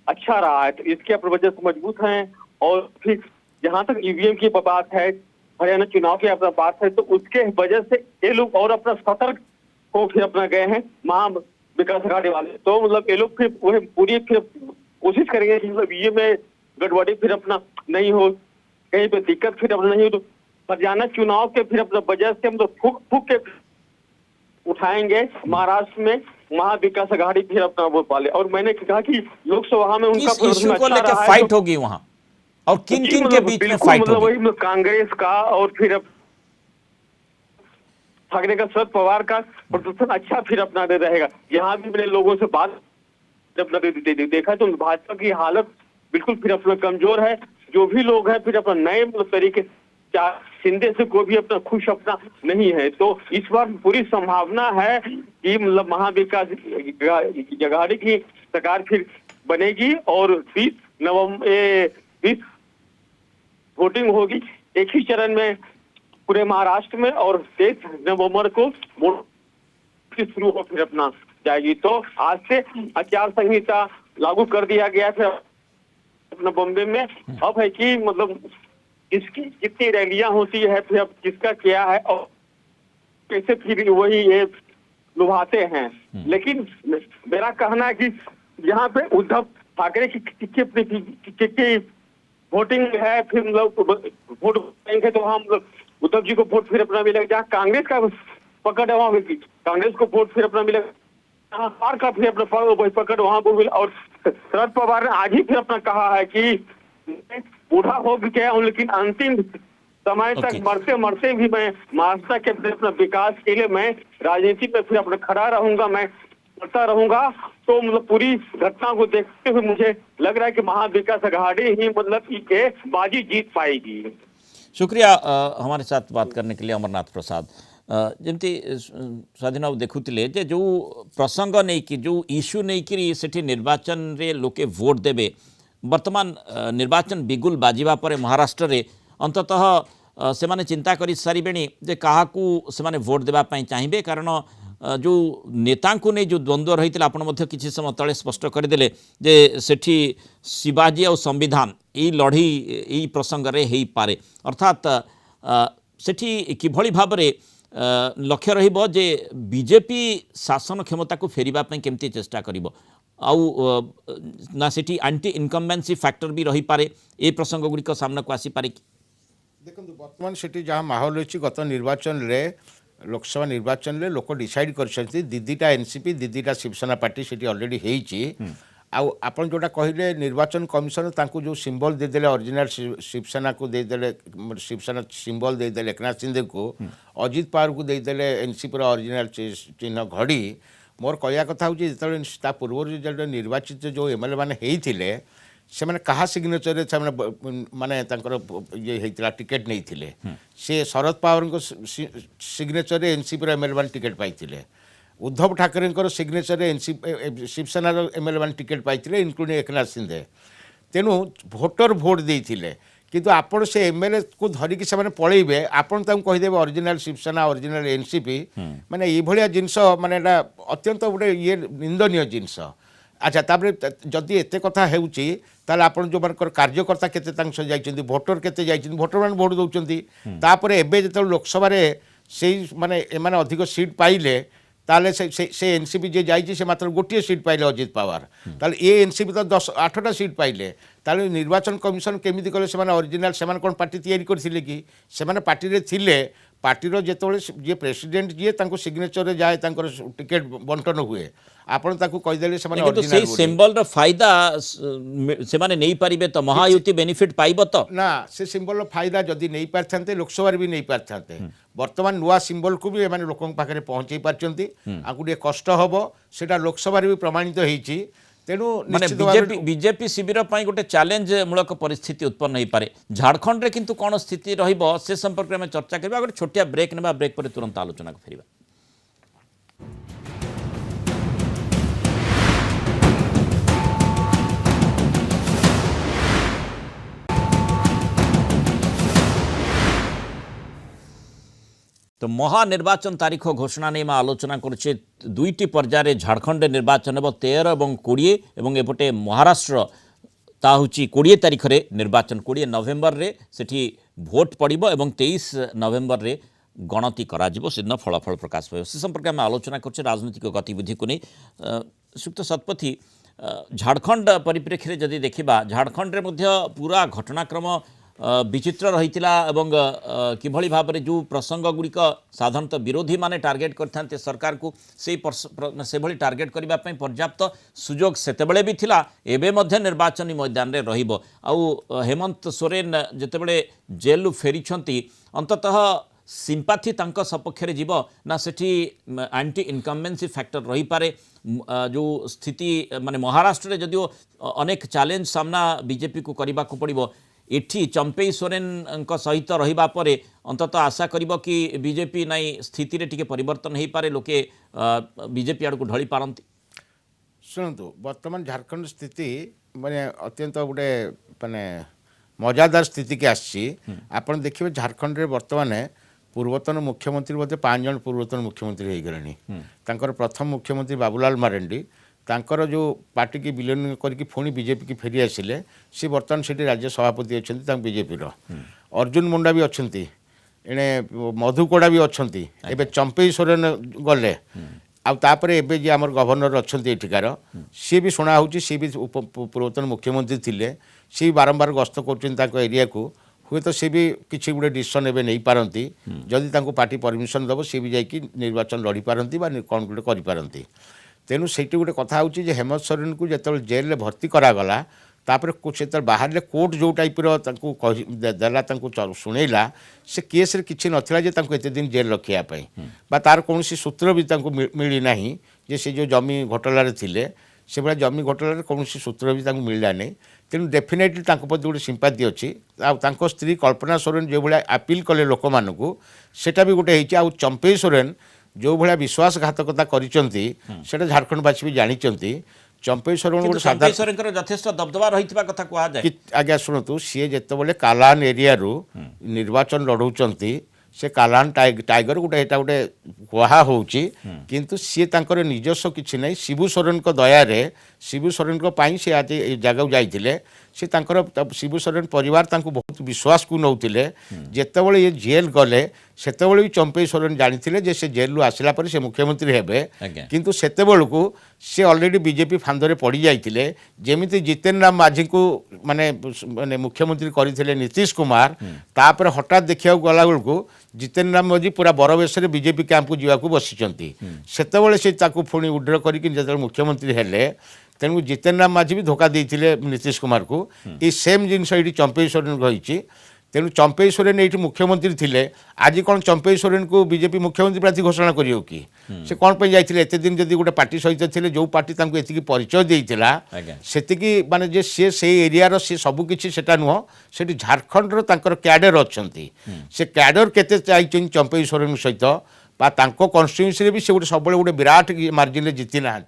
अच्छा रहा है, तो इसके वजह से मजबूत हैं। और फिर जहां तक ईवीएम की बात है, हरियाणा चुनाव की अपना बात है, तो उसके वजह से ये लोग और अपना सतर्क को फिर अपना गए हैं महा विकास आघाड़ी वाले। तो मतलब ये लोग फिर वह पूरी फिर कोशिश करेंगे कि मतलब ये में गड़बड़ी फिर अपना नहीं हो, कहीं पे दिक्कत फिर अपना नहीं हो। तो हरियाणा चुनाव के फिर अपना वजह से मतलब फूक के उठाएंगे महाराष्ट्र में महाविकास आघाड़ी फिर अपना वोट पाले। और मैंने कहा कि लोकसभा में उनका किस इशू को लेकर फाइट होगी वहां, और किन किन के बीच में फाइट होगी? वही कांग्रेस का और फिर ठाकरे का, शरद पवार का प्रदर्शन अच्छा फिर अपना दे रहेगा। यहाँ भी मैंने लोगों से बात अपना देखा तो भाजपा की हालत बिल्कुल फिर अपना कमजोर है। जो भी लोग हैं फिर अपना नए तरीके शिंदे से कोई भी अपना खुश अपना नहीं है। तो इस बार पूरी संभावना है कि मतलब महाविकास आघाड़ी की सरकार फिर बनेगी और 20 वोटिंग होगी एक ही चरण में पूरे महाराष्ट्र में, और 23 नवंबर को वोट शुरू हो फिर अपना जाएगी। तो आज से आचार संहिता लागू कर दिया गया था अपना बॉम्बे में। अब है कि मतलब इसकी कितनी रैलियां होती है, फिर अब किसका क्या है और कैसे फिर वही ये लुभाते हैं। लेकिन मेरा कहना है कि यहाँ पे उद्धव ठाकरे की वोटिंग है, फिर मतलब वोट बैंक है, तो हम उद्धव जी को वोट फिर अपना मिलेगा। जहाँ कांग्रेस का पकड़ है वहाँ कांग्रेस को वोट फिर अपना मिलेगा, जहाँ पार का फिर अपना पकड़ वहाँ को मिला। और शरद पवार ने आज ही फिर अपना कहा है कि बूढ़ा हो गया हूँ, लेकिन अंतिम समय तक मरते मरते भी मैं महाराष्ट्र के अपना विकास के लिए मैं राजनीति में फिर अपना खड़ा रहूंगा, मैं करता रहूंगा। तो मतलब पूरी घटना को देखते हुए मुझे लग रहा है कि महाविकास आघाड़ी ही मतलब ये बाजी जीत पाएगी। शुक्रिया हमारे साथ बात करने के लिए अमरनाथ प्रसाद। जमती स्वाधीन बाबू देखुले जो प्रसंग नहीं कि जो इश्यू नहीं कि सेठी निर्वाचन रे लोके वोट देबे, वर्तमान निर्वाचन बिगुल बाजिबा परे महाराष्ट्र रे अंततः से माने चिंता करि सारिबेणी जे काहाकू से माने वोट देबा पई चाहिबे कारण जो नेता को नहीं जो द्वंद्व रही आप किसी समय तले स्पष्ट करदे जे सेठी शिवाजी और संविधान यही लड़ी यही प्रसंग रे हो पारे अर्थात सेठी किभली भाव में लक्ष्य रहिबो जे बीजेपी शासन क्षमता को फेरिबा पई केमती चेष्टा करिबो आउ ना सेठी एंटी इनकम्बेंसी फैक्टर भी रही पारे ए प्रसंग गुड़िक सामना को आसी पारे देखो बर्तमान से जहाँ माहौल अच्छी गत निर्वाचन रे लोकसभा निर्वाचन रे लोक डिसाइड कर दीदीटा एनसीपी दीदीटा शिवसेना पार्टी से अलरेडी होती आपन जोटा कहले निर्वाचन कमिशन तांको जो सिंबल देदेले ओरिजिनल शिवसेना को देदेले शिवसेना सिंबल देदेले एकनाथ शिंदे को अजित पवार को देदेले एनसीपी ओरिजिनल चिन्ह घड़ी मोर कहया कथा हूँ जो पूर्व जो निर्वाचित जो एमएलए मैंने होते से मैंने कहा सिग्नेचर से माने ये होता टिकेट नहीं थिले से शरद पवार को सिग्नेचर एनसीपी एमएलए मैंने टिकेट पाई Uddhav Thackeray signature NCP Shiv Sena MLA मैंने टिकेट पाई इनक्लूडिंग एकनाथ शिंदे तेणु भोटर भोट देते किंतु आपण से एमएलए को धरिकी से पलैबे आपण कहीदेवे ओरिजिनल शिवसेना ओरिजिनल एनसीपी माने ये भाया जिनस माने अत्यंत गोटे ये निंदनीय जिनस अच्छा तापर जदि एत कथा होची ताले आपण जो मानकर कार्यकर्ता केते तांक जाइछन्ती भोटर केते जाइछन्ती भोटर मान भोट दउछन्ती तापर एबे जते लोकसभा रे सेई माने एमाने अधिक सीट पाइले ताले से एनसीपी जे जाइछि से मात्र गोटे सीट पाइले अजित पवार ताले ए एनसीपी तो 8टा सीट पाइले ताले निर्वाचन कमिशन केमिति कले से माने ओरिजिनल से माने कोन पार्टी तैयारी करथिले कि से माने पार्टी रे थिले पार्टीर जेतोले जे प्रेसिडेंट जे तांको सिग्नेचर रे जाए तांकर टिकेट बंटन हुए आपण ताकू कहि देले से माने ओरिजिनल सिंबल रो फायदा से माने नहीं पारिबे तो महायुति बेनिफिट पाइबो तो ना से सिंबल रो फायदा जदी नहीं पारथांते लोकसभा रे भी नहीं पारथांते वर्तमान नुआ सिंबल को भी माने लोकन पाखरे पहुंचै पारचंती आकु टे कष्ट हबो सेटा लोकसभा रे भी प्रमाणित होईची तेणु माने बीजेपी शिविर पर गोटे चैलेंज मूलक परिस्थिति उत्पन्न हो पारे झारखंड रे किंतु कौन स्थिति रहिबो से संपर्क में चर्चा करबा गोटे छोटिया ब्रेक नेबा ब्रेक पर तुरंत आलोचना को फेरिबा। तो महानिर्वाचन तारीख घोषणा नहीं आलोचना करुचे दुईटी पर्यायर झारखंड निर्वाचन हे 13 और 20 और एपटे महाराष्ट्र ता हूँ 20 तारीख रे निर्वाचन 20 नवेम्बर रे सेठी भोट पड़िबो एवं 23 नवेम्बर रे गणति कराजिबो सेदिन फलाफल प्रकाश पाइबो से संपर्क में आलोचना करछे राजनीतिक गतिविधि को नहीं सुक्त सतपथी झारखंड परिप्रेक्षी रे जदि देखिबा झारखंड रे मध्य पूरा घटनाक्रम विचित्र रही किभली भाव में जो प्रसंग गुड़िक साधारणतः विरोधी माने टार्गेट करते सरकार को से भली टार्गेट करने पर्याप्त सुजोग सेतेबेले भी थिला एबे मध्य निर्वाचनी मैदान रे रहिबो आउ हेमंत सोरेन जेतेबेले जेल फेरिछंती अंततः सिंपाथी तांक सपक्ष रे जीवो ना सेठी एंटी इनकम्बेंसी फैक्टर रही पारे जो स्थिति माने महाराष्ट्र रे जदियो अनेक चैलेंज सामना बीजेपी को करबा को पड़िबो एठी चंपई सोरेन सहित रहिबा परे अंततः आशा करिबो कि बीजेपी नाई स्थिति रे टिके परिवर्तन हो पारे लोके बीजेपी आड़ को ढली पारंती। शुणु वर्तमान झारखंड स्थिति माने अत्यंत गोटे माने मजादार स्थिति के आसी आपण देखिए झारखंड रे वर्तमान पूर्वतन मुख्यमंत्री बोधे 5 जन पूर्वतन मुख्यमंत्री हो गले प्रथम मुख्यमंत्री बाबूलाल मारेंडी तांकर जो पार्टी की विलीन करके पुणी बीजेपी की फेरी आसिले सी बर्तमान से राज्य सभापति अच्छा बीजेपी अर्जुन मुंडा भी अच्छा एणे मधुकोड़ा भी अच्छा एवं चंपई सोरेन गले आपर एवं जी आम गवर्नर अच्छा एठिकार सी भी शुणा हो सी भी पूर्वतन मुख्यमंत्री थे सी बारंबार गस्त कर एरिया को हुए तो सी भी किसी गोटे डिसीजन एवं नहीं पारती जदि पार्टी परमिशन दब सी भी जाकि निर्वाचन लड़ी पारती कौन गोटे करपारती तेणु से गोटे कथा हो हेमंत सोरेन को जो जेल में भर्ती करागला तापर से बाहर कोर्ट जो टाइप्र देला शुणेला से केस किसी नाला एत दिन जेल रखापी तार कौन सूत्र भी मिलना जे से जो जमी घोटाला थे से भाया जमी घोटाला कौन सूत्र भी मिलला नहीं तेणु डेफिनेटली प्रति गोटे सिंपाथी अच्छी आउ स्त्री कल्पना सोरेन जो भाया आपिल कले लोक मानू सेटा भी गोटे आउ चंपई सोरेन जो भाया विश्वासघातकता करिसेंती सेटा झारखंडवासी भी जानिचंती चंपई सोरेन କିନ୍ତୁ गोटे ଚମ୍ପେଇ साधारण ସୋରେଙ୍କର ଯଥେଷ୍ଟ ଦବଦବା ରହିଥିବା କଥା କୁହାଯାଏ। आज्ञा शुणु सी जिते कालान एरिया निर्वाचन लड़ौंट से कालान टाइगर गोटे यहाँ गोटे कहा होची किंतु सी तांकर निजस्व किसी ना शिबू सोरेन दया शिबू सोरेन से आज जगह जाइए सी तांकर शिबू सोरेन परिवार तांको बहुत विश्वास को नौतिले जेतेबेले ये जेल गले सेतेबेले भी चंपई सोरेन जानिथिले जे से जेल आसला पर से मुख्यमंत्री हेबे आज्ञा। किंतु सेतेबेलू से ऑलरेडी बीजेपी फांदरे पड़ जाइए जेमिति जितेन राम माझी को माने माने मुख्यमंत्री करथिले नीतीश कुमार तापर हठात देखिया गला बेलू जितेन राम माझी पूरा बरवेश बीजेपी कैंप को जावाक बसिचंती सेतेबेले से ताकू पुणी उड्र करके जेतेबेले मुख्यमंत्री हेले तेणु जितेन राम माझी भी धोखा देते नीतीश कुमार को ये सेम जिनस ये चंपई सोरेन रही तेणु चंपई सोरेन ये मुख्यमंत्री थिले आज कौन चंपई सोरेन को बीजेपी मुख्यमंत्री प्रार्थी घोषणा करियो कि से कौन पे जाइथिले एते दिन जदि गोटे पार्टी सहित थिले जो पार्टी तांको एतिकी परिचय देइतिला आज्ञा। सेतिकी माने जे से एरिया रो से सब किछि सेटा नुह सेठी झारखंड रो तांकर कैडर अछंती से कैडर केते चाहिछन चंपई सोरेन सहित बा तांको कन्स्टिट्यूएंसी भी से गोटे सब गोटे विराट मार्जिन जीति ना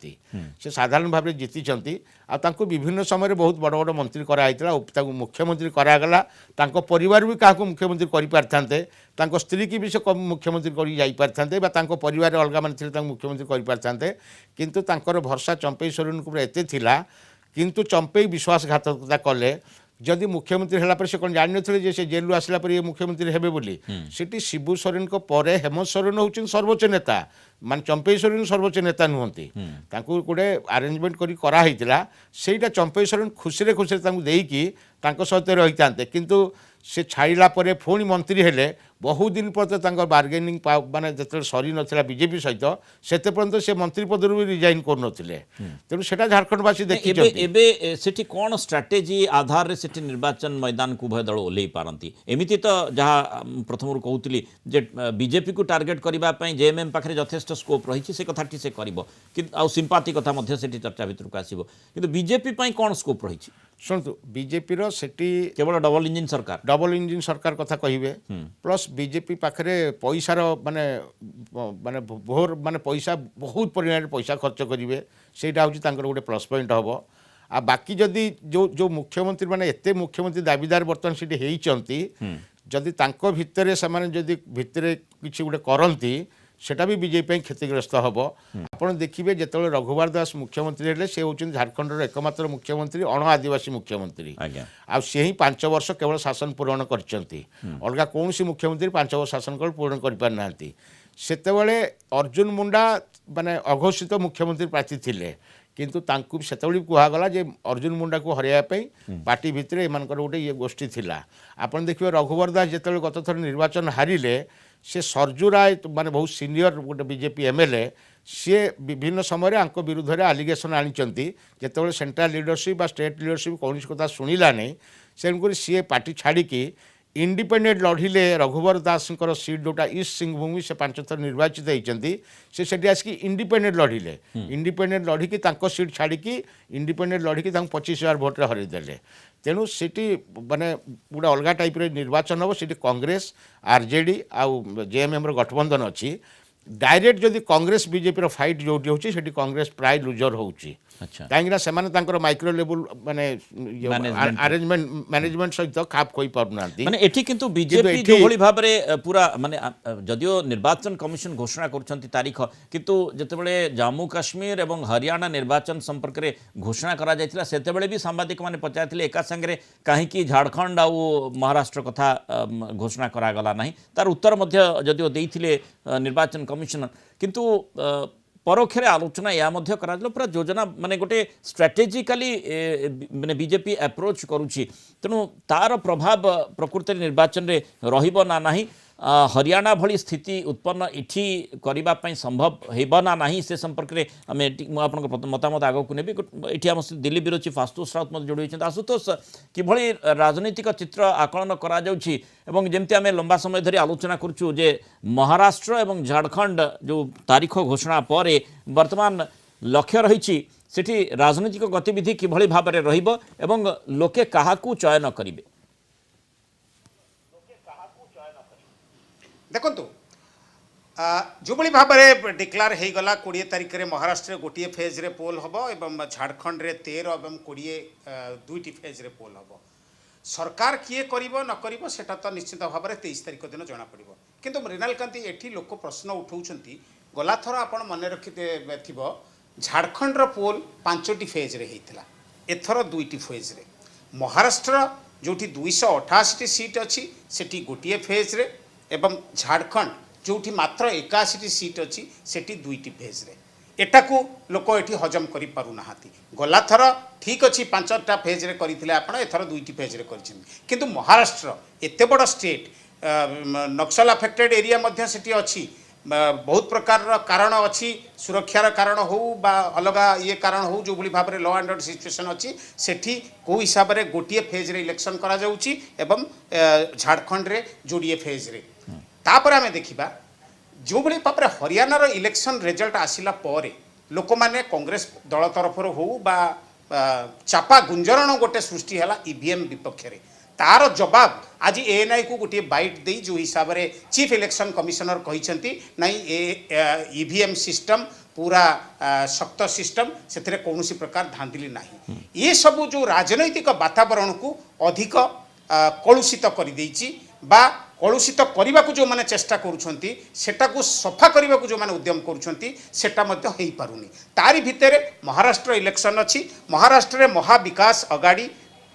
से साधारण भाव में जीति आ तांको विभिन्न समय बहुत बड़ बड़ मंत्री कराइला मुख्यमंत्री करागला तांको परिवार भी क्या मुख्यमंत्री कर पारिथांते तांको स्त्री की भी से मुख्यमंत्री कर जाई पारिथांते बा तांको परिवार अलग माने थिले तांको मुख्यमंत्री कर पारिथांते किंतु तांकर भरसा चंपई सोरेन को एते थिला किंतु चंपई विश्वासघातकता कले जदि मुख्यमंत्री है से कौन जान थे से जेलू आसला पर ये मुख्यमंत्री हेबे बोली सेठी शिबू सोरेन को परे हेमंत सोरेन होउछन सर्वोच्च नेता मान चंपई सोरेन सर्वोच्च नेता नुहंती तांको गोटे अरेंजमेंट करी करा हैतिला सेटा चंपई सोरेन खुशी खुशी तांको देईकी तांको सहित रहितांते किंतु से छाड़ला परे पुणी मंत्री हेले बहुत दिन पर बार्गेनिंग माने जते सरी नथिला बीजेपी सहित सेते पर्यंत से मंत्री पद भी रिजाइन कर नथिले तेणु सेटा झारखंडवासी देखि एबे सेठी कोन स्ट्रैटेजी आधार रे सेठी निर्वाचन मैदान को उभय दल ओल्लै पारंती एमिति तो जहाँ प्रथम कहूली जे बीजेपी को टार्गेट करबा पई जेएमएम पाखरे यथेष्ट स्कोप रही से कथाटी से करिवो कि आ सिंपाथी कथा मध्य सेठी चर्चा भितर को आसीबो किंतु बीजेपी पई कोन स्कोप रही शुणु बीजेपी रो सेठी केवल डबल इंजिन सरकार कथा कहिबे प्लस बीजेपी पाखरे पैसार माने माने भोर माने पैसा बहुत परिमाण पैसा खर्च करेंगे सेटा हूँ गोटे प्लस पॉइंट हम आ बाकी जदि जो जो मुख्यमंत्री माने एते मुख्यमंत्री दाबीदार बर्तमान सीटी होती जदि तांको भितरे से जदि भितरे किसी गोटे करती सेटा भी बीजेपी क्षतिग्रस्त हम आपड़ देखिए जिते रघुवर दास मुख्यमंत्री हेले से होउछन झारखंड एकमात्र मुख्यमंत्री अण आदिवासी मुख्यमंत्री आ से ही 5 वर्ष केवल शासन पूरण करचंती अलगा कौन सी मुख्यमंत्री 5 वर्ष शासन काल पूरण कर पार नांती सेतेबेले अर्जुन मुंडा माने अघोषित मुख्यमंत्री प्रार्थी थिले किंतु तांकु सेतेबेले कुहागला जे अर्जुन मुंडा को हरैया पार्टी भितर एमानकर गोटे ये गोष्ठी थिला आपन देखिए रघुवर दास जिते गत थर निर्वाचन हारिले से सरजू राय माने बहुत सीनियर गोटे बीजेपी एमएलए सी विभिन्न समय आंको विरुद्ध में आलिगेसन आनिचंती जिते सेंट्रल लीडरशिप बा स्टेट लीडरशिप कौन कथा शुणिला नहीं से सी पार्टी छाड़िकी इंडिपेंडेंट लढ़िले रघुवर दास सीट जोटा ईस्ट सिंहभूमि से 5 थर निर्वाचित होती से आसिक इंडिपेंडेंट लढ़िले इंडिपेंडेंट लढ़िकी सीट छाड़िकी इंडिपेंडेंट लढ़िकी 25,000 भोट्रे हरईदे तेणु सीटी माने गोटे अलग टाइप निर्वाचन हम सीटी कांग्रेस आरजेडी आउ जेएमएम गठबंधन अच्छी डायरेक्ट जदि कांग्रेस बीजेपी फाइट जो होती कांग्रेस प्राय लुजर होची कहीं माइक्रो लेवल माने अरेंजमेंट मैनेजमेंट सहित खाप खोई पारना माने एठी किंतु बीजेपी जो भली भाव रे पूरा माने जदियो निर्वाचन कमिशन घोषणा करछंती तारीख किंतु जतेबेले जम्मू काश्मीर एवं हरियाणा निर्वाचन संपर्क रे घोषणा करा जायतिला सेतेबेले भी सांबादिक माने पचारथिले एका संगे काहे कि झारखंड आ महाराष्ट्र कथा घोषणा करा गला नाही तार उत्तर मध्य जदियो देइथिले निर्वाचन कमिशनर किंतु परोक्षे आलोचना या मध्य करा पूरा योजना माने गोटे स्ट्राटेजिकली माने बीजेपी अप्रोच करुछि तेणु तार प्रभाव प्रकृति निर्वाचन रे रहिबो ना नाही हरियाणा भली स्थिति उत्पन्न इठी करिबा पई संभव हेबो ना नाही से संपर्क रे हमें आपन मतामत आगो को नेबी इठी हम दिल्ली ब्यूरो चीफ आशुतोष राउत मत जोड़ी होइछन आशुतोष कि भली राजनीतिक चित्र आकलन करा जाउछि एवं जेमति हमें लंबा समय धरि आलोचना करछु जे महाराष्ट्र एवं झारखंड जो तारीख घोषणा परे वर्तमान लक्ष्य रहिछि सेठी राजनीतिक गतिविधि किभली भाव रे रहिबो एवं लोके काहाकू चयन करिवे देखो जो भाव में डिक्लेयर हो गला 20 तारिख में महाराष्ट्र गोटे फेज रे पोल हम एवं झारखंड रे 13 और 20 दुईटी फेज रे पोल हम सरकार किए करिवो न करिवो सेटा तो निश्चित भाव में 23 तारिख दिन जना पड़ो किंतु मृणाल कांति एठी लोक प्रश्न उठाउछंती गला थर आपण मन रखि थिबो झारखंड रो पोल 5टी फेज रे हेतिला एथर 2टी फेज रे महाराष्ट्र जोठी 288 सीट अच्छी सेठी गोटे फेज रे एवं झारखंड जोठी मात्र 81 सीट अच्छी सेठी 2टी फेज रे एटाकू लोक एठी हजम करि पारु नाहाती गला थर ठीक अच्छी 5टा फेज रे करिथिले आपण एथर 2टी फेज रे करिछिन किंतु महाराष्ट्र एते बड़ स्टेट नक्सल अफेक्टेड एरिया मध्य सेठी अच्छी बहुत प्रकार कारण अच्छी सुरक्षार कारण हो बा अलग ये कारण हो जो भली भाव में लॉ एंड ऑर्डर सिचुएशन अच्छी सेठी को हिसाब रे गोटे फेज रे इलेक्शन करा जाउची एवं झारखंड रे जोड़िए फेज रे तापर आमे देखिबा जो भली भाव में हरियाणा रो इलेक्शन रिजल्ट आसिला परे लोक माने कांग्रेस दल तरफ हो बा चापा गुंजरण गोटे सृष्टि हला ईवीएम विपक्ष रे तार जवाब आज एएनआई को गोटे बाइट दे जो हिसाब रे चीफ इलेक्शन कमिशनर कहिसेंती नहीं ईवीएम सिस्टम पूरा शक्त सिस्टम से कौन प्रकार धांधली नहीं ये सब जो राजनैतिक वातावरण को अधिक कलुषित कर देइछि बा कलुषित करने को जो मैंने चेष्टा करुछंती सेटा को सफा करने को जो मैंने उद्यम करुछंती सेटा मध्य हेई पारुनी तारी भितर महाराष्ट्र इलेक्शन अच्छी महाराष्ट्र रे महाविकास अगाड़ी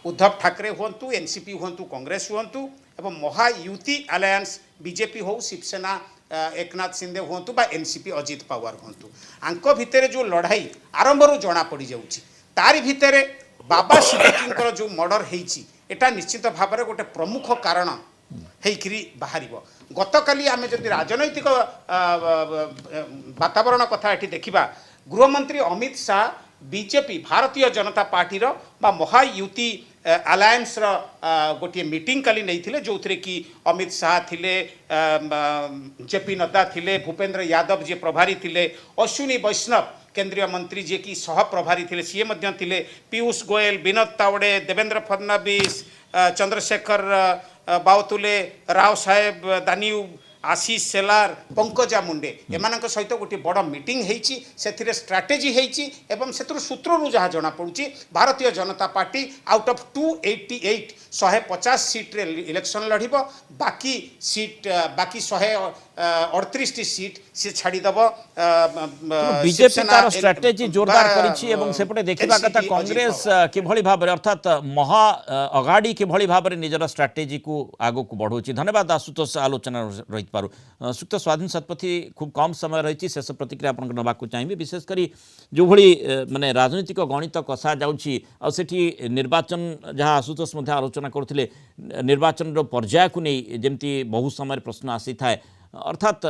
उद्धव ठाकरे हुंतु एनसीपी हुंतु कांग्रेस हुंतु एवं महायुति अलायंस बीजेपी हो शिवसेना एकनाथ शिंदे हुंतु बा एनसीपी अजित पवार हुंतु आंक भितर जो लड़ाई आरंभ जना पड़ जाउछि तारी भितर बाबा सिद्दीकींकर जो मर्डर हेइछि एटा निश्चित भाव में गोटे प्रमुख कारण हेइकरी बाहरिबो गतकाली आमे जदि राजनैतिक वातावरण कथा एठी देखिबा गृहमंत्री अमित शाह बीजेपी भारतीय जनता पार्टी रो बा महायुति अलायंस रो गोटे मीटिंग काली नहीं जो कि अमित शाह थिले जेपी नड्डा थिले भूपेंद्र यादव जी प्रभारी थिले अश्विनी वैष्णव केंद्रीय मंत्री जी की सह प्रभारी थिले सीए मध्य थिले पीयूष गोयल विनोद तावड़े देवेंद्र फडणवीस चंद्रशेखर बावतुले राव साहेब दानियू आशीष सेलार पंकजा मुंडे एमानक सहित गोटे बड़ मीटिंग हेइची सेथिरे स्ट्राटेजी हेइची एवं सेतुर सूत्ररू जहाँ जना पड़ुची Bharatiya Janata party out of 288 150 seat रे इलेक्शन लड़िबो बाकी सीट बाकी 138 सीट से छाड़ीदेव बीजेपी तार स्ट्राटेजी जोरदार करिछि एवं सेपटे देखिबा कथा कांग्रेस किभଳି भाबरे अर्थात महा अगाड़ी किभଳି भाबरे निजर स्ट्राटेजी को आगो को बढ़ौछि धन्यवाद आशुतोष आलोचना रही पारु सुक्त स्वाधीन शतपथी खूब कम समय रही शेष प्रतिक्रिया आपन नबाकू चाहिए विशेषकर जो भली माने राजनीतिक गणित कषा जाउछि आ सेठी निर्वाचन जहाँ आशुतोष मध्य आलोचना करथिले निर्वाचन रो पर्याय को नहीं जेमती बहु समय प्रश्न आसी थाए अर्थात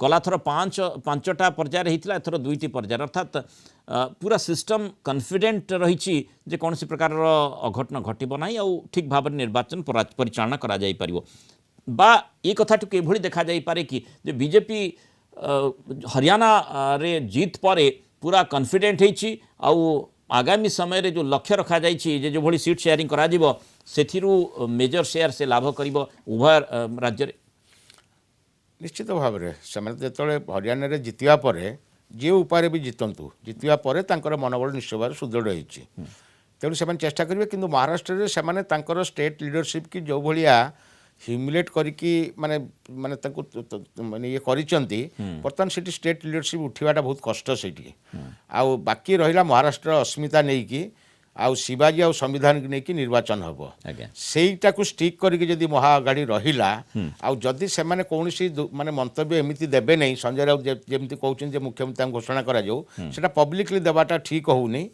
गलाथर पांचटा पर्यायर होता एथर 2टी पर्यायर अर्थात पूरा सिस्टम कॉन्फिडेंट रही जे कौन प्रकार अघटन घटब ना आ ठीक भाव में निर्वाचन परिचालना करा जाई परिवो बा ये कथाटी किभଳି देखा जाई पारे कि जे बीजेपी हरियाणा रे जीत पर पूरा कॉन्फिडेंट होइछि आउ आगामी समय रे जो लक्ष्य रखा जाइछि जे जो भली सीट शेयरिंग करा जिवो सेथिरु मेजर शेयर से लाभ करिवो उभय राज्य रे निश्चित भाव में से हरियाणा रे जितिया परे जे उपाय भी जितंतु जितिया परे तांकर मनोबल निश्चय भाव सुदृढ़ होइछि तेणु से चेष्टा करेंगे किंतु महाराष्ट्र रे सेमाने तांकर स्टेट लीडरशिप की जो भलिया ह्यूमिलेट करिकी माने माने माने ये करिसंती बर्तमान सिटी स्टेट लीडरशिप उठिवाटा बहुत कष्ट सेठी आउ बाकी रहिला महाराष्ट्र अस्मिता नेकी आउ शिवाजी आउ संविधान को लेकिन निर्वाचन हम सेटा को स्टिक करके जदि महाअगाड़ी रहिला आउ जदि से माने कौनसी माने मंतव्य एमिति देबे नहीं संजय राउत जेमति कहउछन जे मुख्यमंत्री घोषणा करा जाऊ सेटा पब्लिकली देवाटा ठीक होउनी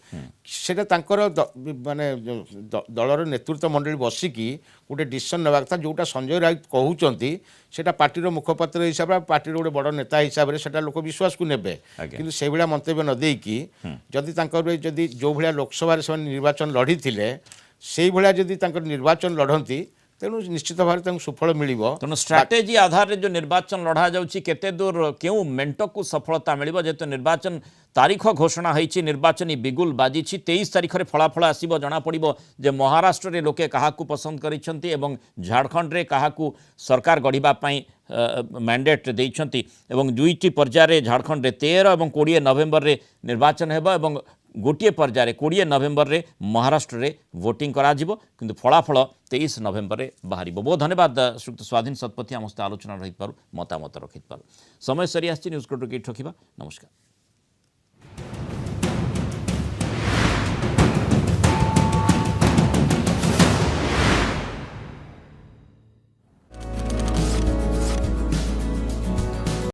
सेटा तांकर माने दलर नेतृत्व मंडली बसिकी गोटे डिसीजन नेबा कथा जोटा संजय राउत कहउचंती सेटा पार्टीर मुखपात्र हिसाब से पार्टीर गोटे बड़ नेता हिसाब से सेटा लोक विश्वास को नेबे किंतु से भलिया मंतव्य न देकी जदि तांकर जदि जो भलिया लोकसभा रे निर्वाचन लड़ी थिले से भलिया जदि तांकर निर्वाचन लढ़ती तेणु निश्चित भाव सुफल मिल तेणु स्ट्राटेजी आधार रे जो निर्वाचन लड़ा जाउछि केते दूर केउ मेंट को सफलता मिलिबो जेतो निर्वाचन तारीख घोषणा होईछि निर्वाचनी बिगुल बाजिछि 23 तारीख रे फलाफल आसीबो जणा पड़िबो जे महाराष्ट्र रे लोके काहाकू पसंद करिसंती एवं झारखंड रे काहाकू सरकार गढ़िबा पई मैंडेट देइछंती एवं दुईटी पर्याय रे झारखंड रे 13 और 20 नवेम्बर रे निर्वाचन हेबो एवं गोटे पर्याय 20 नवेम्बर रे महाराष्ट्र रे वोटिंग करा जिवो किंतु फलाफल 23 नवेम्बर रे बाहरिबो। बहुत धन्यवाद श्रीयुक्त स्वाधीन शतपथी आम आलोचना रही पारु मतामत रखि पारु समय सरी आछि न्यूज को ठोकिबा नमस्कार।